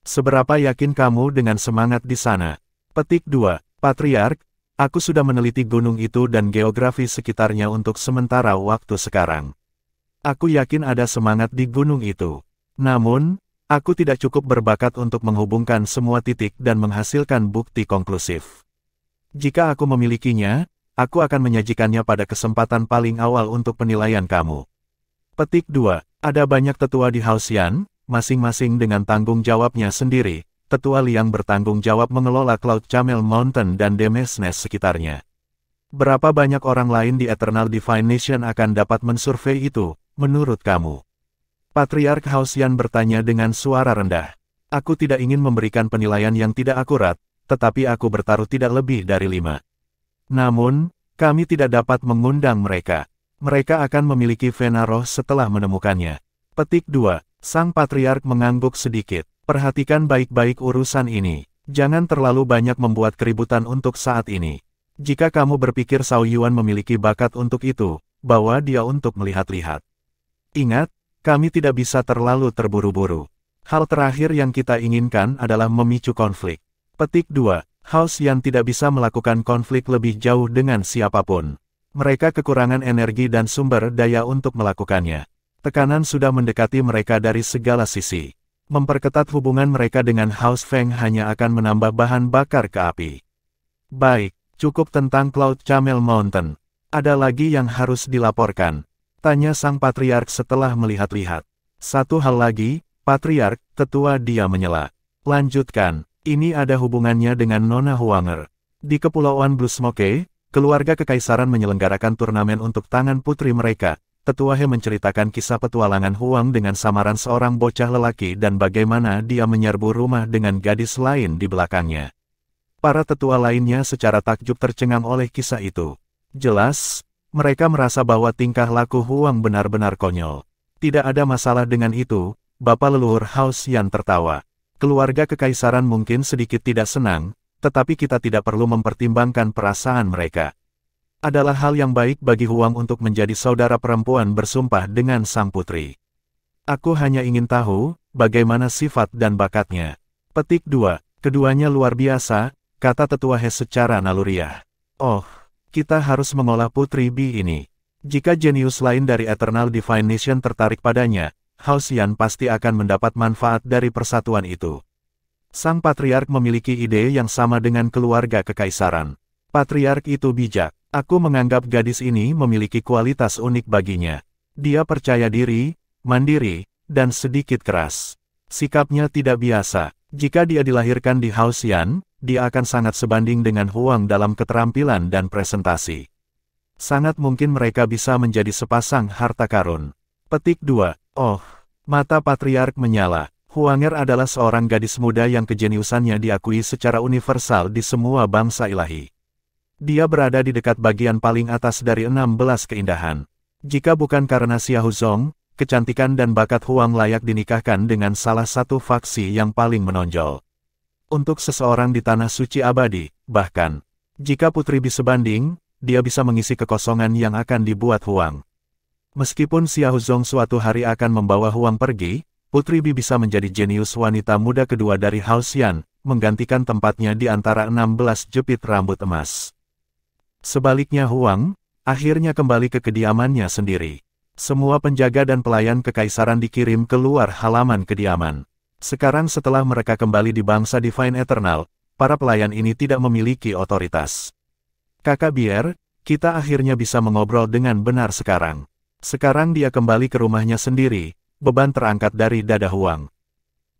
Seberapa yakin kamu dengan semangat di sana? Petik 2. Patriark, aku sudah meneliti gunung itu dan geografi sekitarnya untuk sementara waktu sekarang. Aku yakin ada semangat di gunung itu. Namun, aku tidak cukup berbakat untuk menghubungkan semua titik dan menghasilkan bukti konklusif. Jika aku memilikinya, aku akan menyajikannya pada kesempatan paling awal untuk penilaian kamu. Petik 2. Ada banyak tetua di House Yan, masing-masing dengan tanggung jawabnya sendiri. Tetua Liang bertanggung jawab mengelola Cloud Camel Mountain dan Demesnes sekitarnya. Berapa banyak orang lain di Eternal Divine Nation akan dapat mensurvei itu, menurut kamu? Patriark House Yan bertanya dengan suara rendah. Aku tidak ingin memberikan penilaian yang tidak akurat, tetapi aku bertaruh tidak lebih dari 5. Namun, kami tidak dapat mengundang mereka. Mereka akan memiliki vena roh setelah menemukannya. Petik 2. Sang Patriark mengangguk sedikit. Perhatikan baik-baik urusan ini. Jangan terlalu banyak membuat keributan untuk saat ini. Jika kamu berpikir Cao Yuan memiliki bakat untuk itu, bawa dia untuk melihat-lihat. Ingat, kami tidak bisa terlalu terburu-buru. Hal terakhir yang kita inginkan adalah memicu konflik. Petik 2. House yang tidak bisa melakukan konflik lebih jauh dengan siapapun. Mereka kekurangan energi dan sumber daya untuk melakukannya. Tekanan sudah mendekati mereka dari segala sisi. Memperketat hubungan mereka dengan House Feng hanya akan menambah bahan bakar ke api. Baik. Cukup tentang Cloud Camel Mountain. Ada lagi yang harus dilaporkan? Tanya sang Patriark setelah melihat-lihat. Satu hal lagi, Patriark, tetua dia menyela. Lanjutkan, ini ada hubungannya dengan Nona Huanger. Di Kepulauan Blue Smoke, keluarga kekaisaran menyelenggarakan turnamen untuk tangan putri mereka. Tetua He menceritakan kisah petualangan Huang dengan samaran seorang bocah lelaki dan bagaimana dia menyerbu rumah dengan gadis lain di belakangnya. Para tetua lainnya secara takjub tercengang oleh kisah itu. Jelas, mereka merasa bahwa tingkah laku Huang benar-benar konyol. Tidak ada masalah dengan itu, Bapak leluhur Hao Xian tertawa. Keluarga kekaisaran mungkin sedikit tidak senang, tetapi kita tidak perlu mempertimbangkan perasaan mereka. Adalah hal yang baik bagi Huang untuk menjadi saudara perempuan bersumpah dengan sang putri. Aku hanya ingin tahu, bagaimana sifat dan bakatnya. Petik 2. Keduanya luar biasa, kata tetua He secara naluriah. Oh, kita harus mengolah Putri Bi ini. Jika jenius lain dari Eternal Divine Nation tertarik padanya, Hao Xian pasti akan mendapat manfaat dari persatuan itu. Sang Patriark memiliki ide yang sama dengan keluarga kekaisaran. Patriark itu bijak. Aku menganggap gadis ini memiliki kualitas unik baginya. Dia percaya diri, mandiri, dan sedikit keras. Sikapnya tidak biasa. Jika dia dilahirkan di Hao Xian, dia akan sangat sebanding dengan Huang dalam keterampilan dan presentasi. Sangat mungkin mereka bisa menjadi sepasang harta karun. Petik 2. Oh, mata Patriark menyala. Huanger adalah seorang gadis muda yang kejeniusannya diakui secara universal di semua bangsa ilahi. Dia berada di dekat bagian paling atas dari 16 keindahan. Jika bukan karena Xia Huzong, kecantikan dan bakat Huang layak dinikahkan dengan salah satu faksi yang paling menonjol. Untuk seseorang di tanah suci abadi, bahkan, jika Putri Bi sebanding, dia bisa mengisi kekosongan yang akan dibuat Huang. Meskipun Xia Huzong suatu hari akan membawa Huang pergi, Putri Bi bisa menjadi jenius wanita muda kedua dari Hao Xian, menggantikan tempatnya di antara 16 jepit rambut emas. Sebaliknya Huang, akhirnya kembali ke kediamannya sendiri. Semua penjaga dan pelayan kekaisaran dikirim keluar halaman kediaman. Sekarang setelah mereka kembali di bangsa Divine Eternal, para pelayan ini tidak memiliki otoritas. Kakak Bier, kita akhirnya bisa mengobrol dengan benar sekarang. Sekarang dia kembali ke rumahnya sendiri, beban terangkat dari dada Huang.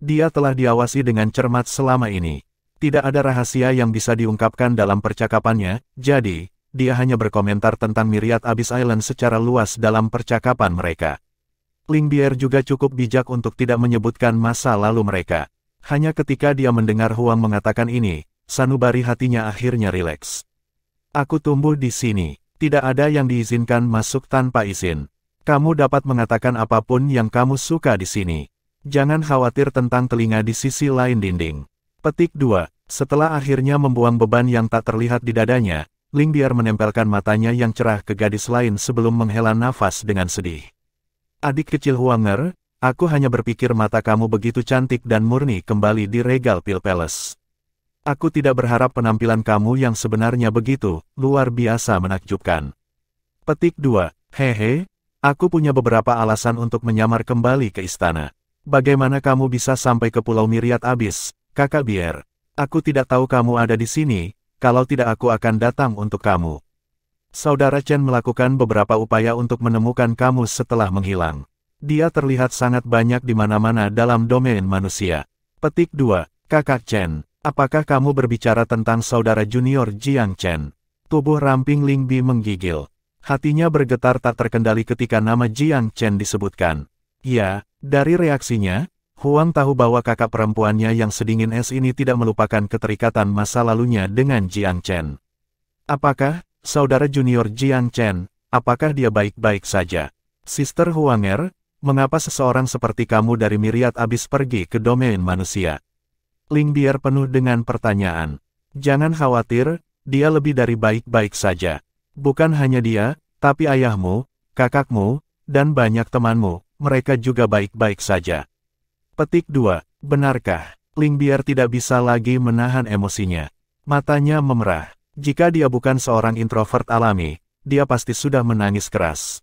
Dia telah diawasi dengan cermat selama ini. Tidak ada rahasia yang bisa diungkapkan dalam percakapannya, jadi, dia hanya berkomentar tentang Myriad Abyss Island secara luas dalam percakapan mereka. Ling Bier juga cukup bijak untuk tidak menyebutkan masa lalu mereka. Hanya ketika dia mendengar Huang mengatakan ini, sanubari hatinya akhirnya rileks. Aku tumbuh di sini, tidak ada yang diizinkan masuk tanpa izin. Kamu dapat mengatakan apapun yang kamu suka di sini. Jangan khawatir tentang telinga di sisi lain dinding. Petik 2. Setelah akhirnya membuang beban yang tak terlihat di dadanya, Ling Bier menempelkan matanya yang cerah ke gadis lain sebelum menghela nafas dengan sedih. Adik kecil Huanger, aku hanya berpikir mata kamu begitu cantik dan murni kembali di Regal Pil Palace. Aku tidak berharap penampilan kamu yang sebenarnya begitu, luar biasa menakjubkan. Petik 2. Hehe, aku punya beberapa alasan untuk menyamar kembali ke istana. Bagaimana kamu bisa sampai ke Pulau Myriad Abyss, Kakak Bier? Aku tidak tahu kamu ada di sini. Kalau tidak aku akan datang untuk kamu. Saudara Chen melakukan beberapa upaya untuk menemukan kamu setelah menghilang. Dia terlihat sangat banyak di mana-mana dalam domain manusia. Petik 2. Kakak Chen, apakah kamu berbicara tentang saudara junior Jiang Chen? Tubuh ramping Ling Bi menggigil. Hatinya bergetar tak terkendali ketika nama Jiang Chen disebutkan. Ya, dari reaksinya, Huang tahu bahwa kakak perempuannya yang sedingin es ini tidak melupakan keterikatan masa lalunya dengan Jiang Chen. Apakah, saudara junior Jiang Chen, apakah dia baik-baik saja? Sister Huanger, mengapa seseorang seperti kamu dari Myriad Abyss pergi ke domain manusia? Ling Bier penuh dengan pertanyaan. Jangan khawatir, dia lebih dari baik-baik saja. Bukan hanya dia, tapi ayahmu, kakakmu, dan banyak temanmu, mereka juga baik-baik saja. Petik 2. Benarkah? Ling Bier tidak bisa lagi menahan emosinya. Matanya memerah. Jika dia bukan seorang introvert alami, dia pasti sudah menangis keras.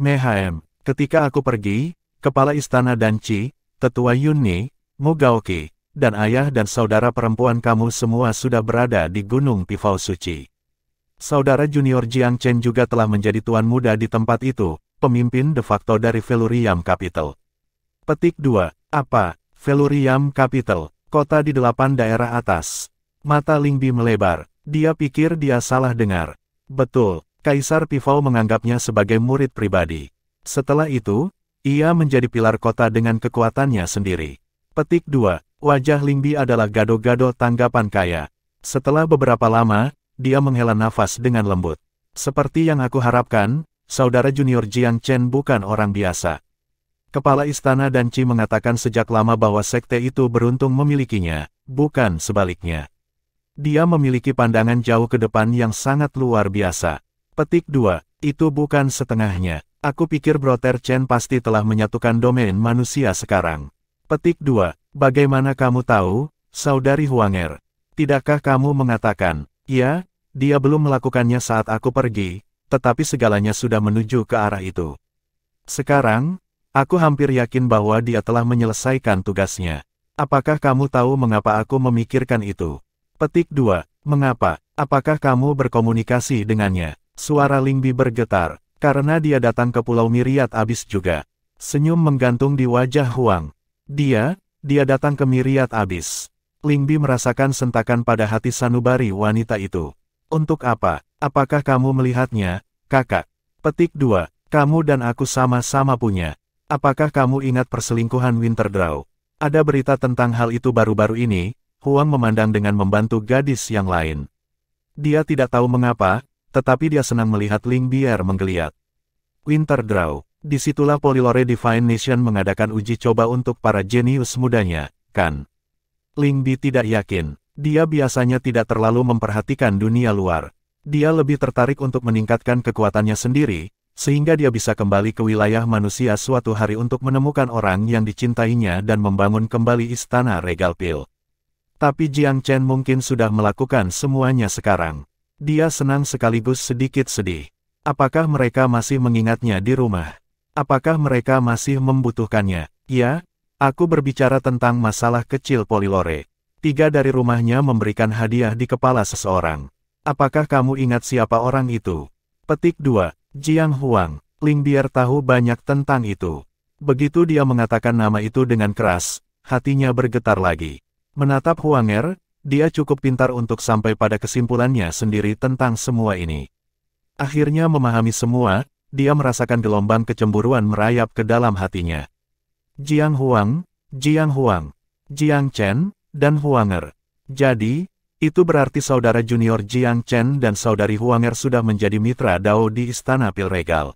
Mehem, ketika aku pergi, kepala istana Danci, tetua Yunni, Mu Gaoqi, dan ayah dan saudara perempuan kamu semua sudah berada di Gunung Pifau Suci. Saudara junior Jiang Chen juga telah menjadi tuan muda di tempat itu, pemimpin de facto dari Velurium Capital. Petik 2. Apa? Velurium Capital, kota di 8 daerah atas. Mata Ling Bi melebar. Dia pikir dia salah dengar. Betul, Kaisar Pifau menganggapnya sebagai murid pribadi. Setelah itu, ia menjadi pilar kota dengan kekuatannya sendiri. Petik 2. Wajah Ling Bi adalah gado-gado tanggapan kaya. Setelah beberapa lama, dia menghela nafas dengan lembut. Seperti yang aku harapkan, saudara junior Jiang Chen bukan orang biasa. Kepala istana Danci mengatakan sejak lama bahwa sekte itu beruntung memilikinya, bukan sebaliknya. Dia memiliki pandangan jauh ke depan yang sangat luar biasa. Petik 2, itu bukan setengahnya. Aku pikir Brother Chen pasti telah menyatukan domain manusia sekarang. Petik 2, bagaimana kamu tahu, saudari Huanger? Tidakkah kamu mengatakan, ya, dia belum melakukannya saat aku pergi, tetapi segalanya sudah menuju ke arah itu. Sekarang, aku hampir yakin bahwa dia telah menyelesaikan tugasnya. Apakah kamu tahu mengapa aku memikirkan itu? Petik 2, mengapa? Apakah kamu berkomunikasi dengannya? Suara Lingbi bergetar, karena dia datang ke Pulau Myriad Abyss juga. Senyum menggantung di wajah Huang. Dia datang ke Myriad Abyss. Lingbi merasakan sentakan pada hati sanubari wanita itu. Untuk apa? Apakah kamu melihatnya, kakak? Petik 2, kamu dan aku sama-sama punya. Apakah kamu ingat perselingkuhan Winterdraw? Ada berita tentang hal itu baru-baru ini. Huang memandang dengan membantu gadis yang lain. Dia tidak tahu mengapa, tetapi dia senang melihat Ling Bier menggeliat. Winterdraw, disitulah Polylore Divine Nation mengadakan uji coba untuk para jenius mudanya, kan? Ling Bi tidak yakin. Dia biasanya tidak terlalu memperhatikan dunia luar. Dia lebih tertarik untuk meningkatkan kekuatannya sendiri, sehingga dia bisa kembali ke wilayah manusia suatu hari untuk menemukan orang yang dicintainya dan membangun kembali istana Regal Pil. Tapi Jiang Chen mungkin sudah melakukan semuanya sekarang. Dia senang sekaligus sedikit sedih. Apakah mereka masih mengingatnya di rumah? Apakah mereka masih membutuhkannya? Ya, aku berbicara tentang masalah kecil Polylore. 3 dari rumahnya memberikan hadiah di kepala seseorang. Apakah kamu ingat siapa orang itu? Petik 2, Jiang Huang. Ling Bier tahu banyak tentang itu. Begitu dia mengatakan nama itu dengan keras, hatinya bergetar lagi. Menatap Huanger, dia cukup pintar untuk sampai pada kesimpulannya sendiri tentang semua ini. Akhirnya memahami semua, dia merasakan gelombang kecemburuan merayap ke dalam hatinya. Jiang Huang, Jiang Chen, dan Huanger. Jadi, itu berarti saudara junior Jiang Chen dan saudari Huanger sudah menjadi mitra Dao di Istana Pil Regal.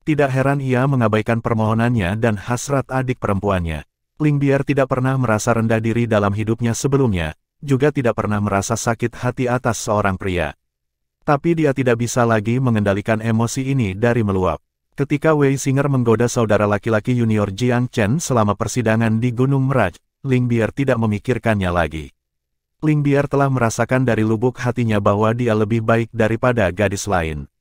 Tidak heran ia mengabaikan permohonannya dan hasrat adik perempuannya. Ling Bier tidak pernah merasa rendah diri dalam hidupnya sebelumnya, juga tidak pernah merasa sakit hati atas seorang pria. Tapi dia tidak bisa lagi mengendalikan emosi ini dari meluap. Ketika Wei Singer menggoda saudara laki-laki junior Jiang Chen selama persidangan di Gunung Meraj, Ling Bier tidak memikirkannya lagi. Ling Bier telah merasakan dari lubuk hatinya bahwa dia lebih baik daripada gadis lain.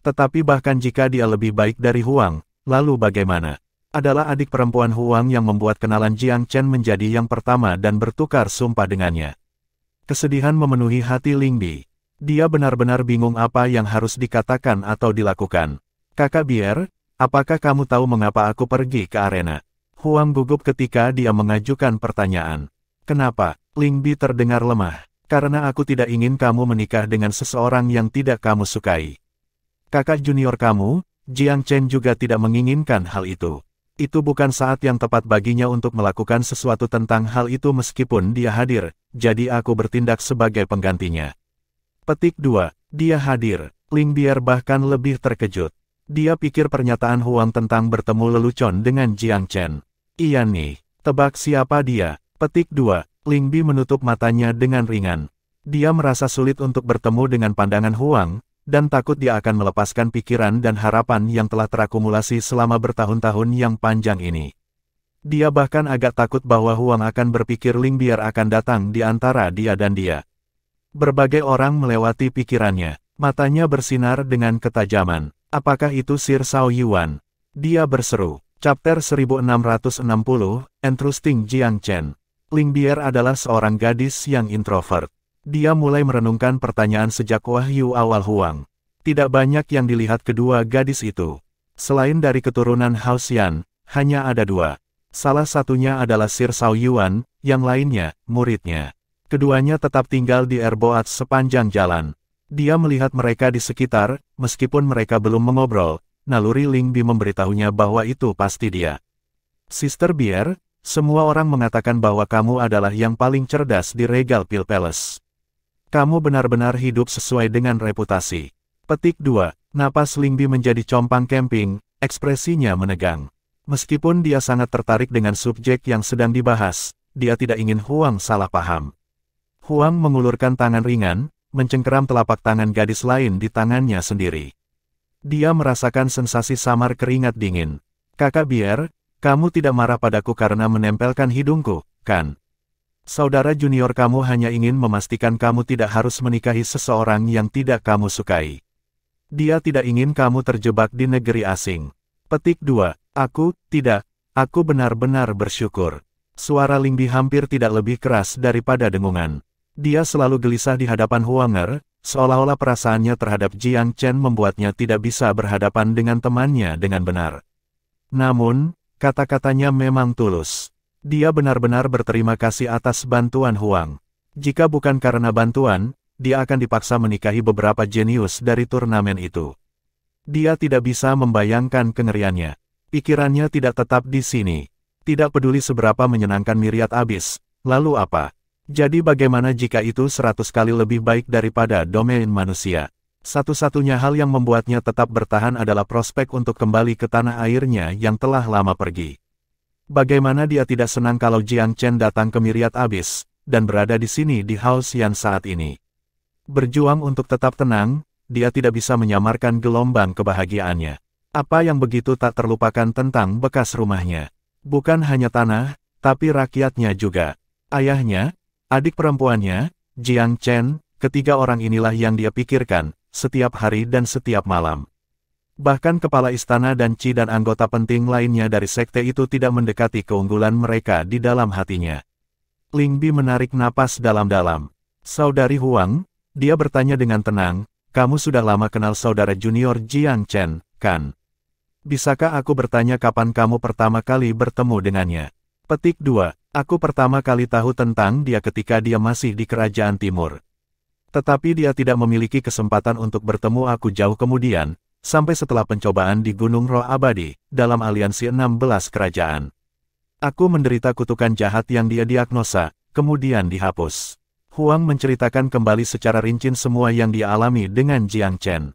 Tetapi bahkan jika dia lebih baik dari Huang, lalu bagaimana? Adalah adik perempuan Huang yang membuat kenalan Jiang Chen menjadi yang pertama dan bertukar sumpah dengannya. Kesedihan memenuhi hati Ling Bi. Dia benar-benar bingung apa yang harus dikatakan atau dilakukan. Kakak Bier, apakah kamu tahu mengapa aku pergi ke arena? Huang gugup ketika dia mengajukan pertanyaan. Kenapa? Ling Bi terdengar lemah. Karena aku tidak ingin kamu menikah dengan seseorang yang tidak kamu sukai. Kakak junior kamu, Jiang Chen juga tidak menginginkan hal itu. Itu bukan saat yang tepat baginya untuk melakukan sesuatu tentang hal itu meskipun dia hadir, jadi aku bertindak sebagai penggantinya. Petik 2, dia hadir. Ling Bier bahkan lebih terkejut. Dia pikir pernyataan Huang tentang bertemu lelucon dengan Jiang Chen. Iya nih, tebak siapa dia? Petik 2, Ling Bi menutup matanya dengan ringan. Dia merasa sulit untuk bertemu dengan pandangan Huang, dan takut dia akan melepaskan pikiran dan harapan yang telah terakumulasi selama bertahun-tahun yang panjang ini. Dia bahkan agak takut bahwa Huang akan berpikir Ling Bier akan datang di antara dia dan dia. Berbagai orang melewati pikirannya. Matanya bersinar dengan ketajaman. Apakah itu Sir Shao Yuan? Dia berseru. Chapter 1660, Entrusting Jiang Chen. Ling Bier adalah seorang gadis yang introvert. Dia mulai merenungkan pertanyaan sejak wahyu awal Huang. Tidak banyak yang dilihat kedua gadis itu. Selain dari keturunan Hao Xian, hanya ada 2. Salah satunya adalah Sir Shao Yuan, yang lainnya, muridnya. Keduanya tetap tinggal di Erboat sepanjang jalan. Dia melihat mereka di sekitar, meskipun mereka belum mengobrol, naluri Ling Bi memberitahunya bahwa itu pasti dia. Sister Bier, semua orang mengatakan bahwa kamu adalah yang paling cerdas di Regal Pil Palace. Kamu benar-benar hidup sesuai dengan reputasi. Petik 2. Napas Lingbi menjadi compang camping, ekspresinya menegang. Meskipun dia sangat tertarik dengan subjek yang sedang dibahas, dia tidak ingin Huang salah paham. Huang mengulurkan tangan ringan, mencengkeram telapak tangan gadis lain di tangannya sendiri. Dia merasakan sensasi samar keringat dingin. Kakak biar, kamu tidak marah padaku karena menempelkan hidungku, kan? Saudara junior kamu hanya ingin memastikan kamu tidak harus menikahi seseorang yang tidak kamu sukai. Dia tidak ingin kamu terjebak di negeri asing. Petik 2. Aku benar-benar bersyukur. Suara Lingbi hampir tidak lebih keras daripada dengungan. Dia selalu gelisah di hadapan Huanger, seolah-olah perasaannya terhadap Jiang Chen membuatnya tidak bisa berhadapan dengan temannya dengan benar. Namun, kata-katanya memang tulus. Dia benar-benar berterima kasih atas bantuan Huang. Jika bukan karena bantuan, dia akan dipaksa menikahi beberapa jenius dari turnamen itu. Dia tidak bisa membayangkan kengeriannya. Pikirannya tidak tetap di sini. Tidak peduli seberapa menyenangkan Myriad Abyss, lalu apa? Jadi bagaimana jika itu 100 kali lebih baik daripada domain manusia? Satu-satunya hal yang membuatnya tetap bertahan adalah prospek untuk kembali ke tanah airnya yang telah lama pergi. Bagaimana dia tidak senang kalau Jiang Chen datang ke Myriad Abyss, dan berada di sini di House Yan saat ini. Berjuang untuk tetap tenang, dia tidak bisa menyamarkan gelombang kebahagiaannya. Apa yang begitu tak terlupakan tentang bekas rumahnya? Bukan hanya tanah, tapi rakyatnya juga. Ayahnya, adik perempuannya, Jiang Chen, ketiga orang inilah yang dia pikirkan, setiap hari dan setiap malam. Bahkan kepala istana dan Qi dan anggota penting lainnya dari sekte itu tidak mendekati keunggulan mereka di dalam hatinya. Lingbi menarik napas dalam-dalam. Saudari Huang, dia bertanya dengan tenang, kamu sudah lama kenal saudara junior Jiang Chen, kan? Bisakah aku bertanya kapan kamu pertama kali bertemu dengannya? Petik 2. Aku pertama kali tahu tentang dia ketika dia masih di Kerajaan Timur. Tetapi dia tidak memiliki kesempatan untuk bertemu aku jauh kemudian, sampai setelah pencobaan di Gunung Roh Abadi, dalam aliansi 16 kerajaan. Aku menderita kutukan jahat yang dia diagnosa, kemudian dihapus. Huang menceritakan kembali secara rinci semua yang dia alami dengan Jiang Chen.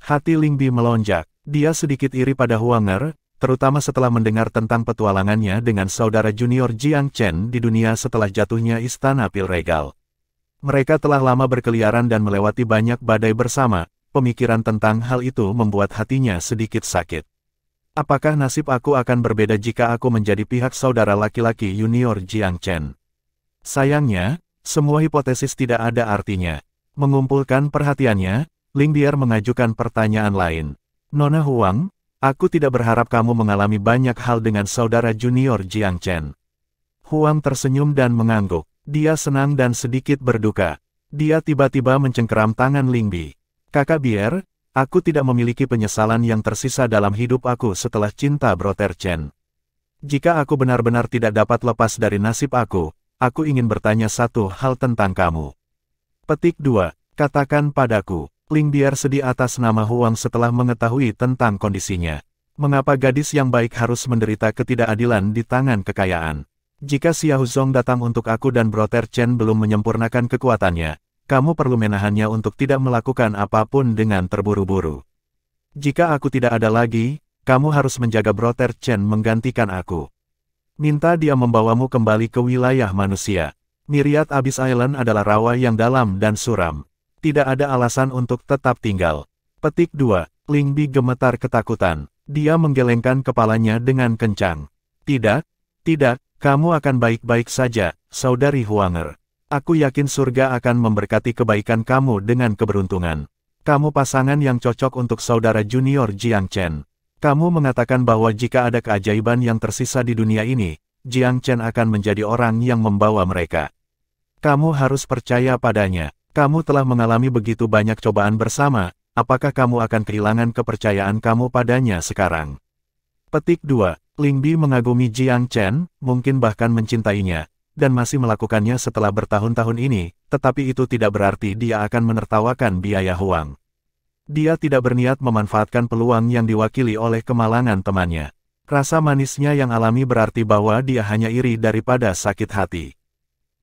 Hati Lingbi melonjak. Dia sedikit iri pada Huanger, terutama setelah mendengar tentang petualangannya dengan saudara junior Jiang Chen di dunia setelah jatuhnya Istana Pil Regal. Mereka telah lama berkeliaran dan melewati banyak badai bersama, pemikiran tentang hal itu membuat hatinya sedikit sakit. Apakah nasib aku akan berbeda jika aku menjadi pihak saudara laki-laki junior Jiang Chen? Sayangnya, semua hipotesis tidak ada artinya. Mengumpulkan perhatiannya, Lingbier mengajukan pertanyaan lain. Nona Huang, aku tidak berharap kamu mengalami banyak hal dengan saudara junior Jiang Chen. Huang tersenyum dan mengangguk. Dia senang dan sedikit berduka. Dia tiba-tiba mencengkeram tangan Lingbi. Kakak biar, aku tidak memiliki penyesalan yang tersisa dalam hidup aku setelah cinta Brother Chen. Jika aku benar-benar tidak dapat lepas dari nasib aku ingin bertanya satu hal tentang kamu. Petik 2. Katakan padaku. Lingbier sedih atas nama Huang setelah mengetahui tentang kondisinya. Mengapa gadis yang baik harus menderita ketidakadilan di tangan kekayaan? Jika Xiao Zong datang untuk aku dan Brother Chen belum menyempurnakan kekuatannya, kamu perlu menahannya untuk tidak melakukan apapun dengan terburu-buru. Jika aku tidak ada lagi, kamu harus menjaga Brother Chen menggantikan aku. Minta dia membawamu kembali ke wilayah manusia. Myriad Abyss Island adalah rawa yang dalam dan suram. Tidak ada alasan untuk tetap tinggal. Petik 2. Lingbi gemetar ketakutan. Dia menggelengkan kepalanya dengan kencang. Tidak, kamu akan baik-baik saja, saudari Huanger. Aku yakin surga akan memberkati kebaikan kamu dengan keberuntungan. Kamu pasangan yang cocok untuk saudara junior Jiang Chen. Kamu mengatakan bahwa jika ada keajaiban yang tersisa di dunia ini, Jiang Chen akan menjadi orang yang membawa mereka. Kamu harus percaya padanya. Kamu telah mengalami begitu banyak cobaan bersama, apakah kamu akan kehilangan kepercayaan kamu padanya sekarang? Petik 2. Lingbi mengagumi Jiang Chen, mungkin bahkan mencintainya, dan masih melakukannya setelah bertahun-tahun ini, tetapi itu tidak berarti dia akan menertawakan biaya Huang. Dia tidak berniat memanfaatkan peluang yang diwakili oleh kemalangan temannya. Rasa manisnya yang alami berarti bahwa dia hanya iri daripada sakit hati.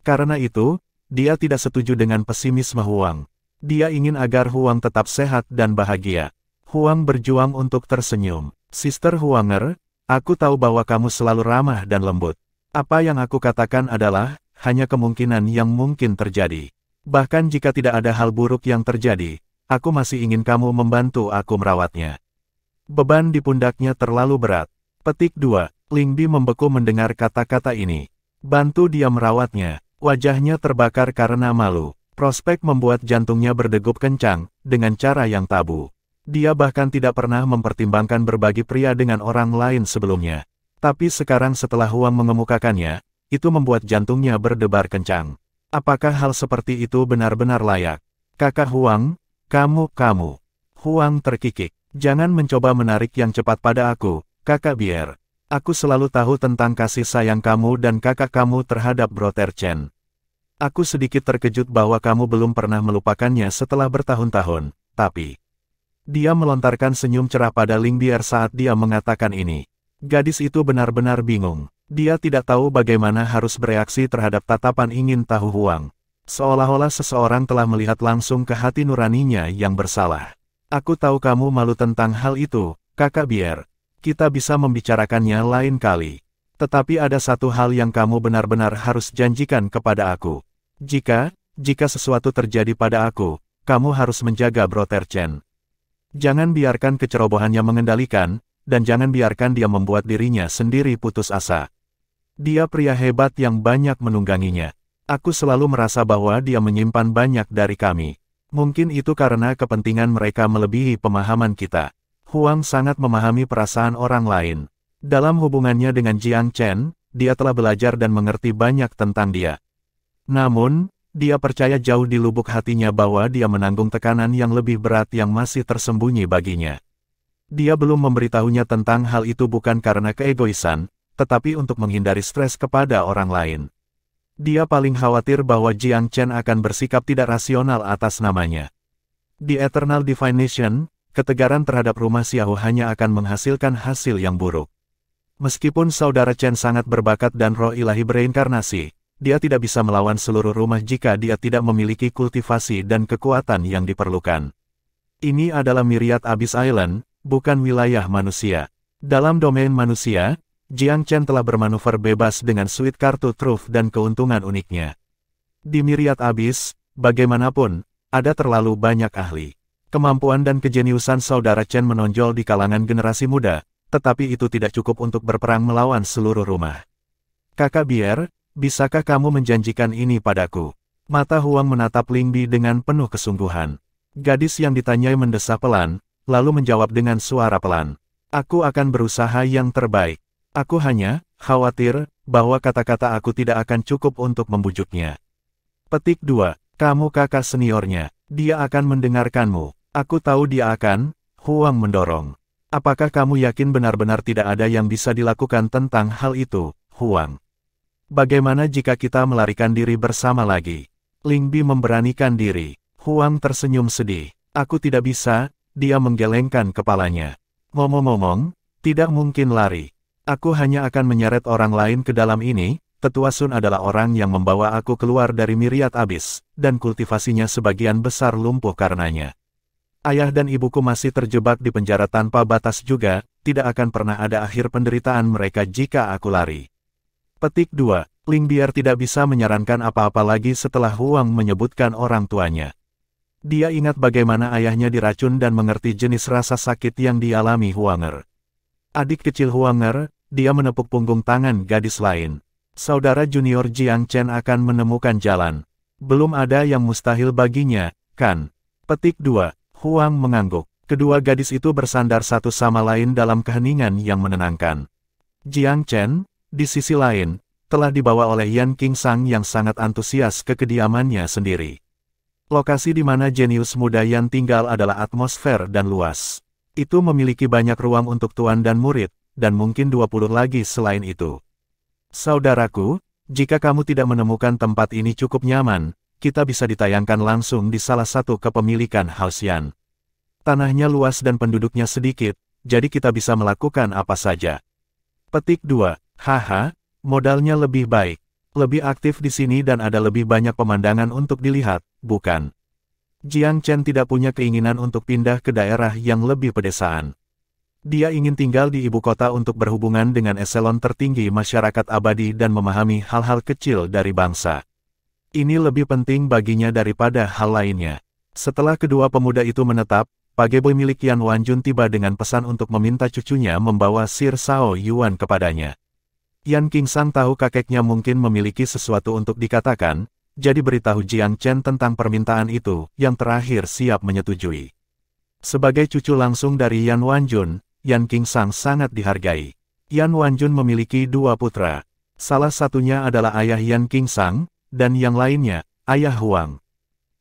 Karena itu, dia tidak setuju dengan pesimisme Huang. Dia ingin agar Huang tetap sehat dan bahagia. Huang berjuang untuk tersenyum. Sister Huanger, aku tahu bahwa kamu selalu ramah dan lembut. Apa yang aku katakan adalah, hanya kemungkinan yang mungkin terjadi. Bahkan jika tidak ada hal buruk yang terjadi, aku masih ingin kamu membantu aku merawatnya. Beban di pundaknya terlalu berat. Petik 2. Lingbi membeku mendengar kata-kata ini. Bantu dia merawatnya. Wajahnya terbakar karena malu. Prospek membuat jantungnya berdegup kencang, dengan cara yang tabu. Dia bahkan tidak pernah mempertimbangkan berbagi pria dengan orang lain sebelumnya. Tapi sekarang setelah Huang mengemukakannya, itu membuat jantungnya berdebar kencang. Apakah hal seperti itu benar-benar layak? Kakak Huang, kamu. Huang terkikik. Jangan mencoba menarik yang cepat pada aku, Kakak Bier. Aku selalu tahu tentang kasih sayang kamu dan kakak kamu terhadap Brother Chen. Aku sedikit terkejut bahwa kamu belum pernah melupakannya setelah bertahun-tahun, tapi... Dia melontarkan senyum cerah pada Ling Bier saat dia mengatakan ini. Gadis itu benar-benar bingung. Dia tidak tahu bagaimana harus bereaksi terhadap tatapan ingin tahu Huang. Seolah-olah seseorang telah melihat langsung ke hati nuraninya yang bersalah. Aku tahu kamu malu tentang hal itu, Kakak Bier. Kita bisa membicarakannya lain kali. Tetapi ada satu hal yang kamu benar-benar harus janjikan kepada aku. Jika sesuatu terjadi pada aku, kamu harus menjaga Brother Chen. Jangan biarkan kecerobohannya mengendalikan, dan jangan biarkan dia membuat dirinya sendiri putus asa. Dia pria hebat yang banyak menungganginya. Aku selalu merasa bahwa dia menyimpan banyak dari kami. Mungkin itu karena kepentingan mereka melebihi pemahaman kita. Huang sangat memahami perasaan orang lain. Dalam hubungannya dengan Jiang Chen, dia telah belajar dan mengerti banyak tentang dia. Namun, dia percaya jauh di lubuk hatinya bahwa dia menanggung tekanan yang lebih berat yang masih tersembunyi baginya. Dia belum memberitahunya tentang hal itu bukan karena keegoisan, tetapi untuk menghindari stres kepada orang lain. Dia paling khawatir bahwa Jiang Chen akan bersikap tidak rasional atas namanya. Di Eternal Divination, ketegaran terhadap rumah Xiao hanya akan menghasilkan hasil yang buruk. Meskipun saudara Chen sangat berbakat dan roh ilahi bereinkarnasi, dia tidak bisa melawan seluruh rumah jika dia tidak memiliki kultivasi dan kekuatan yang diperlukan. Ini adalah Myriad Abyss Island, bukan wilayah manusia. Dalam domain manusia, Jiang Chen telah bermanuver bebas dengan suite kartu truf dan keuntungan uniknya. Di Myriad Abyss, bagaimanapun, ada terlalu banyak ahli. Kemampuan dan kejeniusan saudara Chen menonjol di kalangan generasi muda, tetapi itu tidak cukup untuk berperang melawan seluruh rumah. Kakak Bier, bisakah kamu menjanjikan ini padaku? Mata Huang menatap Ling Bi dengan penuh kesungguhan. Gadis yang ditanyai mendesah pelan, lalu menjawab dengan suara pelan. Aku akan berusaha yang terbaik. Aku hanya khawatir bahwa kata-kata aku tidak akan cukup untuk membujuknya. Petik 2. Kamu kakak seniornya. Dia akan mendengarkanmu. Aku tahu dia akan. Huang mendorong. Apakah kamu yakin benar-benar tidak ada yang bisa dilakukan tentang hal itu, Huang? Bagaimana jika kita melarikan diri bersama lagi? Ling Bi memberanikan diri. Huang tersenyum sedih. Aku tidak bisa, dia menggelengkan kepalanya. Ngomong-ngomong, tidak mungkin lari. Aku hanya akan menyeret orang lain ke dalam ini. Tetua Sun adalah orang yang membawa aku keluar dari Myriad Abyss, dan kultivasinya sebagian besar lumpuh karenanya. Ayah dan ibuku masih terjebak di penjara tanpa batas juga, tidak akan pernah ada akhir penderitaan mereka jika aku lari. Petik 2. Ling Bier tidak bisa menyarankan apa-apa lagi setelah Huang menyebutkan orang tuanya. Dia ingat bagaimana ayahnya diracun dan mengerti jenis rasa sakit yang dialami Huanger. Adik kecil Huanger, dia menepuk punggung tangan gadis lain. Saudara junior Jiang Chen akan menemukan jalan. Belum ada yang mustahil baginya, kan? Petik 2. Huang mengangguk. Kedua gadis itu bersandar satu sama lain dalam keheningan yang menenangkan. Jiang Chen, di sisi lain, telah dibawa oleh Yan Qingsang yang sangat antusias ke kediamannya sendiri. Lokasi di mana jenius muda Yan tinggal adalah atmosfer dan luas. Itu memiliki banyak ruang untuk tuan dan murid, dan mungkin 20 lagi selain itu. Saudaraku, jika kamu tidak menemukan tempat ini cukup nyaman, kita bisa ditayangkan langsung di salah satu kepemilikan House Yan. Tanahnya luas dan penduduknya sedikit, jadi kita bisa melakukan apa saja. Petik 2. Haha, modalnya lebih baik. Lebih aktif di sini dan ada lebih banyak pemandangan untuk dilihat, bukan? Jiang Chen tidak punya keinginan untuk pindah ke daerah yang lebih pedesaan. Dia ingin tinggal di ibu kota untuk berhubungan dengan eselon tertinggi masyarakat abadi dan memahami hal-hal kecil dari bangsa. Ini lebih penting baginya daripada hal lainnya. Setelah kedua pemuda itu menetap, pageboy milik Yan Wanjun tiba dengan pesan untuk meminta cucunya membawa Sir Sao Yuan kepadanya. Yan Qingsang tahu kakeknya mungkin memiliki sesuatu untuk dikatakan, jadi beritahu Jiang Chen tentang permintaan itu, yang terakhir siap menyetujui. Sebagai cucu langsung dari Yan Wanjun, Yan Qingsang sangat dihargai. Yan Wanjun memiliki dua putra. Salah satunya adalah ayah Yan Qingsang, dan yang lainnya, ayah Huang.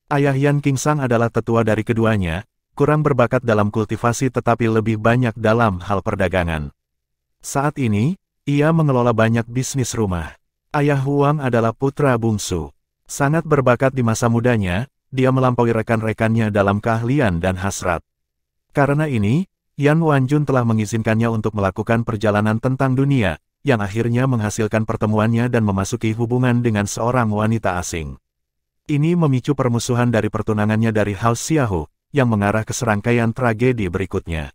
Ayah Yan Qingsang adalah tetua dari keduanya, kurang berbakat dalam kultivasi tetapi lebih banyak dalam hal perdagangan. Saat ini, ia mengelola banyak bisnis rumah. Ayah Huang adalah putra bungsu. Sangat berbakat di masa mudanya, dia melampaui rekan-rekannya dalam keahlian dan hasrat. Karena ini, Yan Wanjun telah mengizinkannya untuk melakukan perjalanan tentang dunia, yang akhirnya menghasilkan pertemuannya dan memasuki hubungan dengan seorang wanita asing. Ini memicu permusuhan dari pertunangannya dari House Xiaohu, yang mengarah ke serangkaian tragedi berikutnya.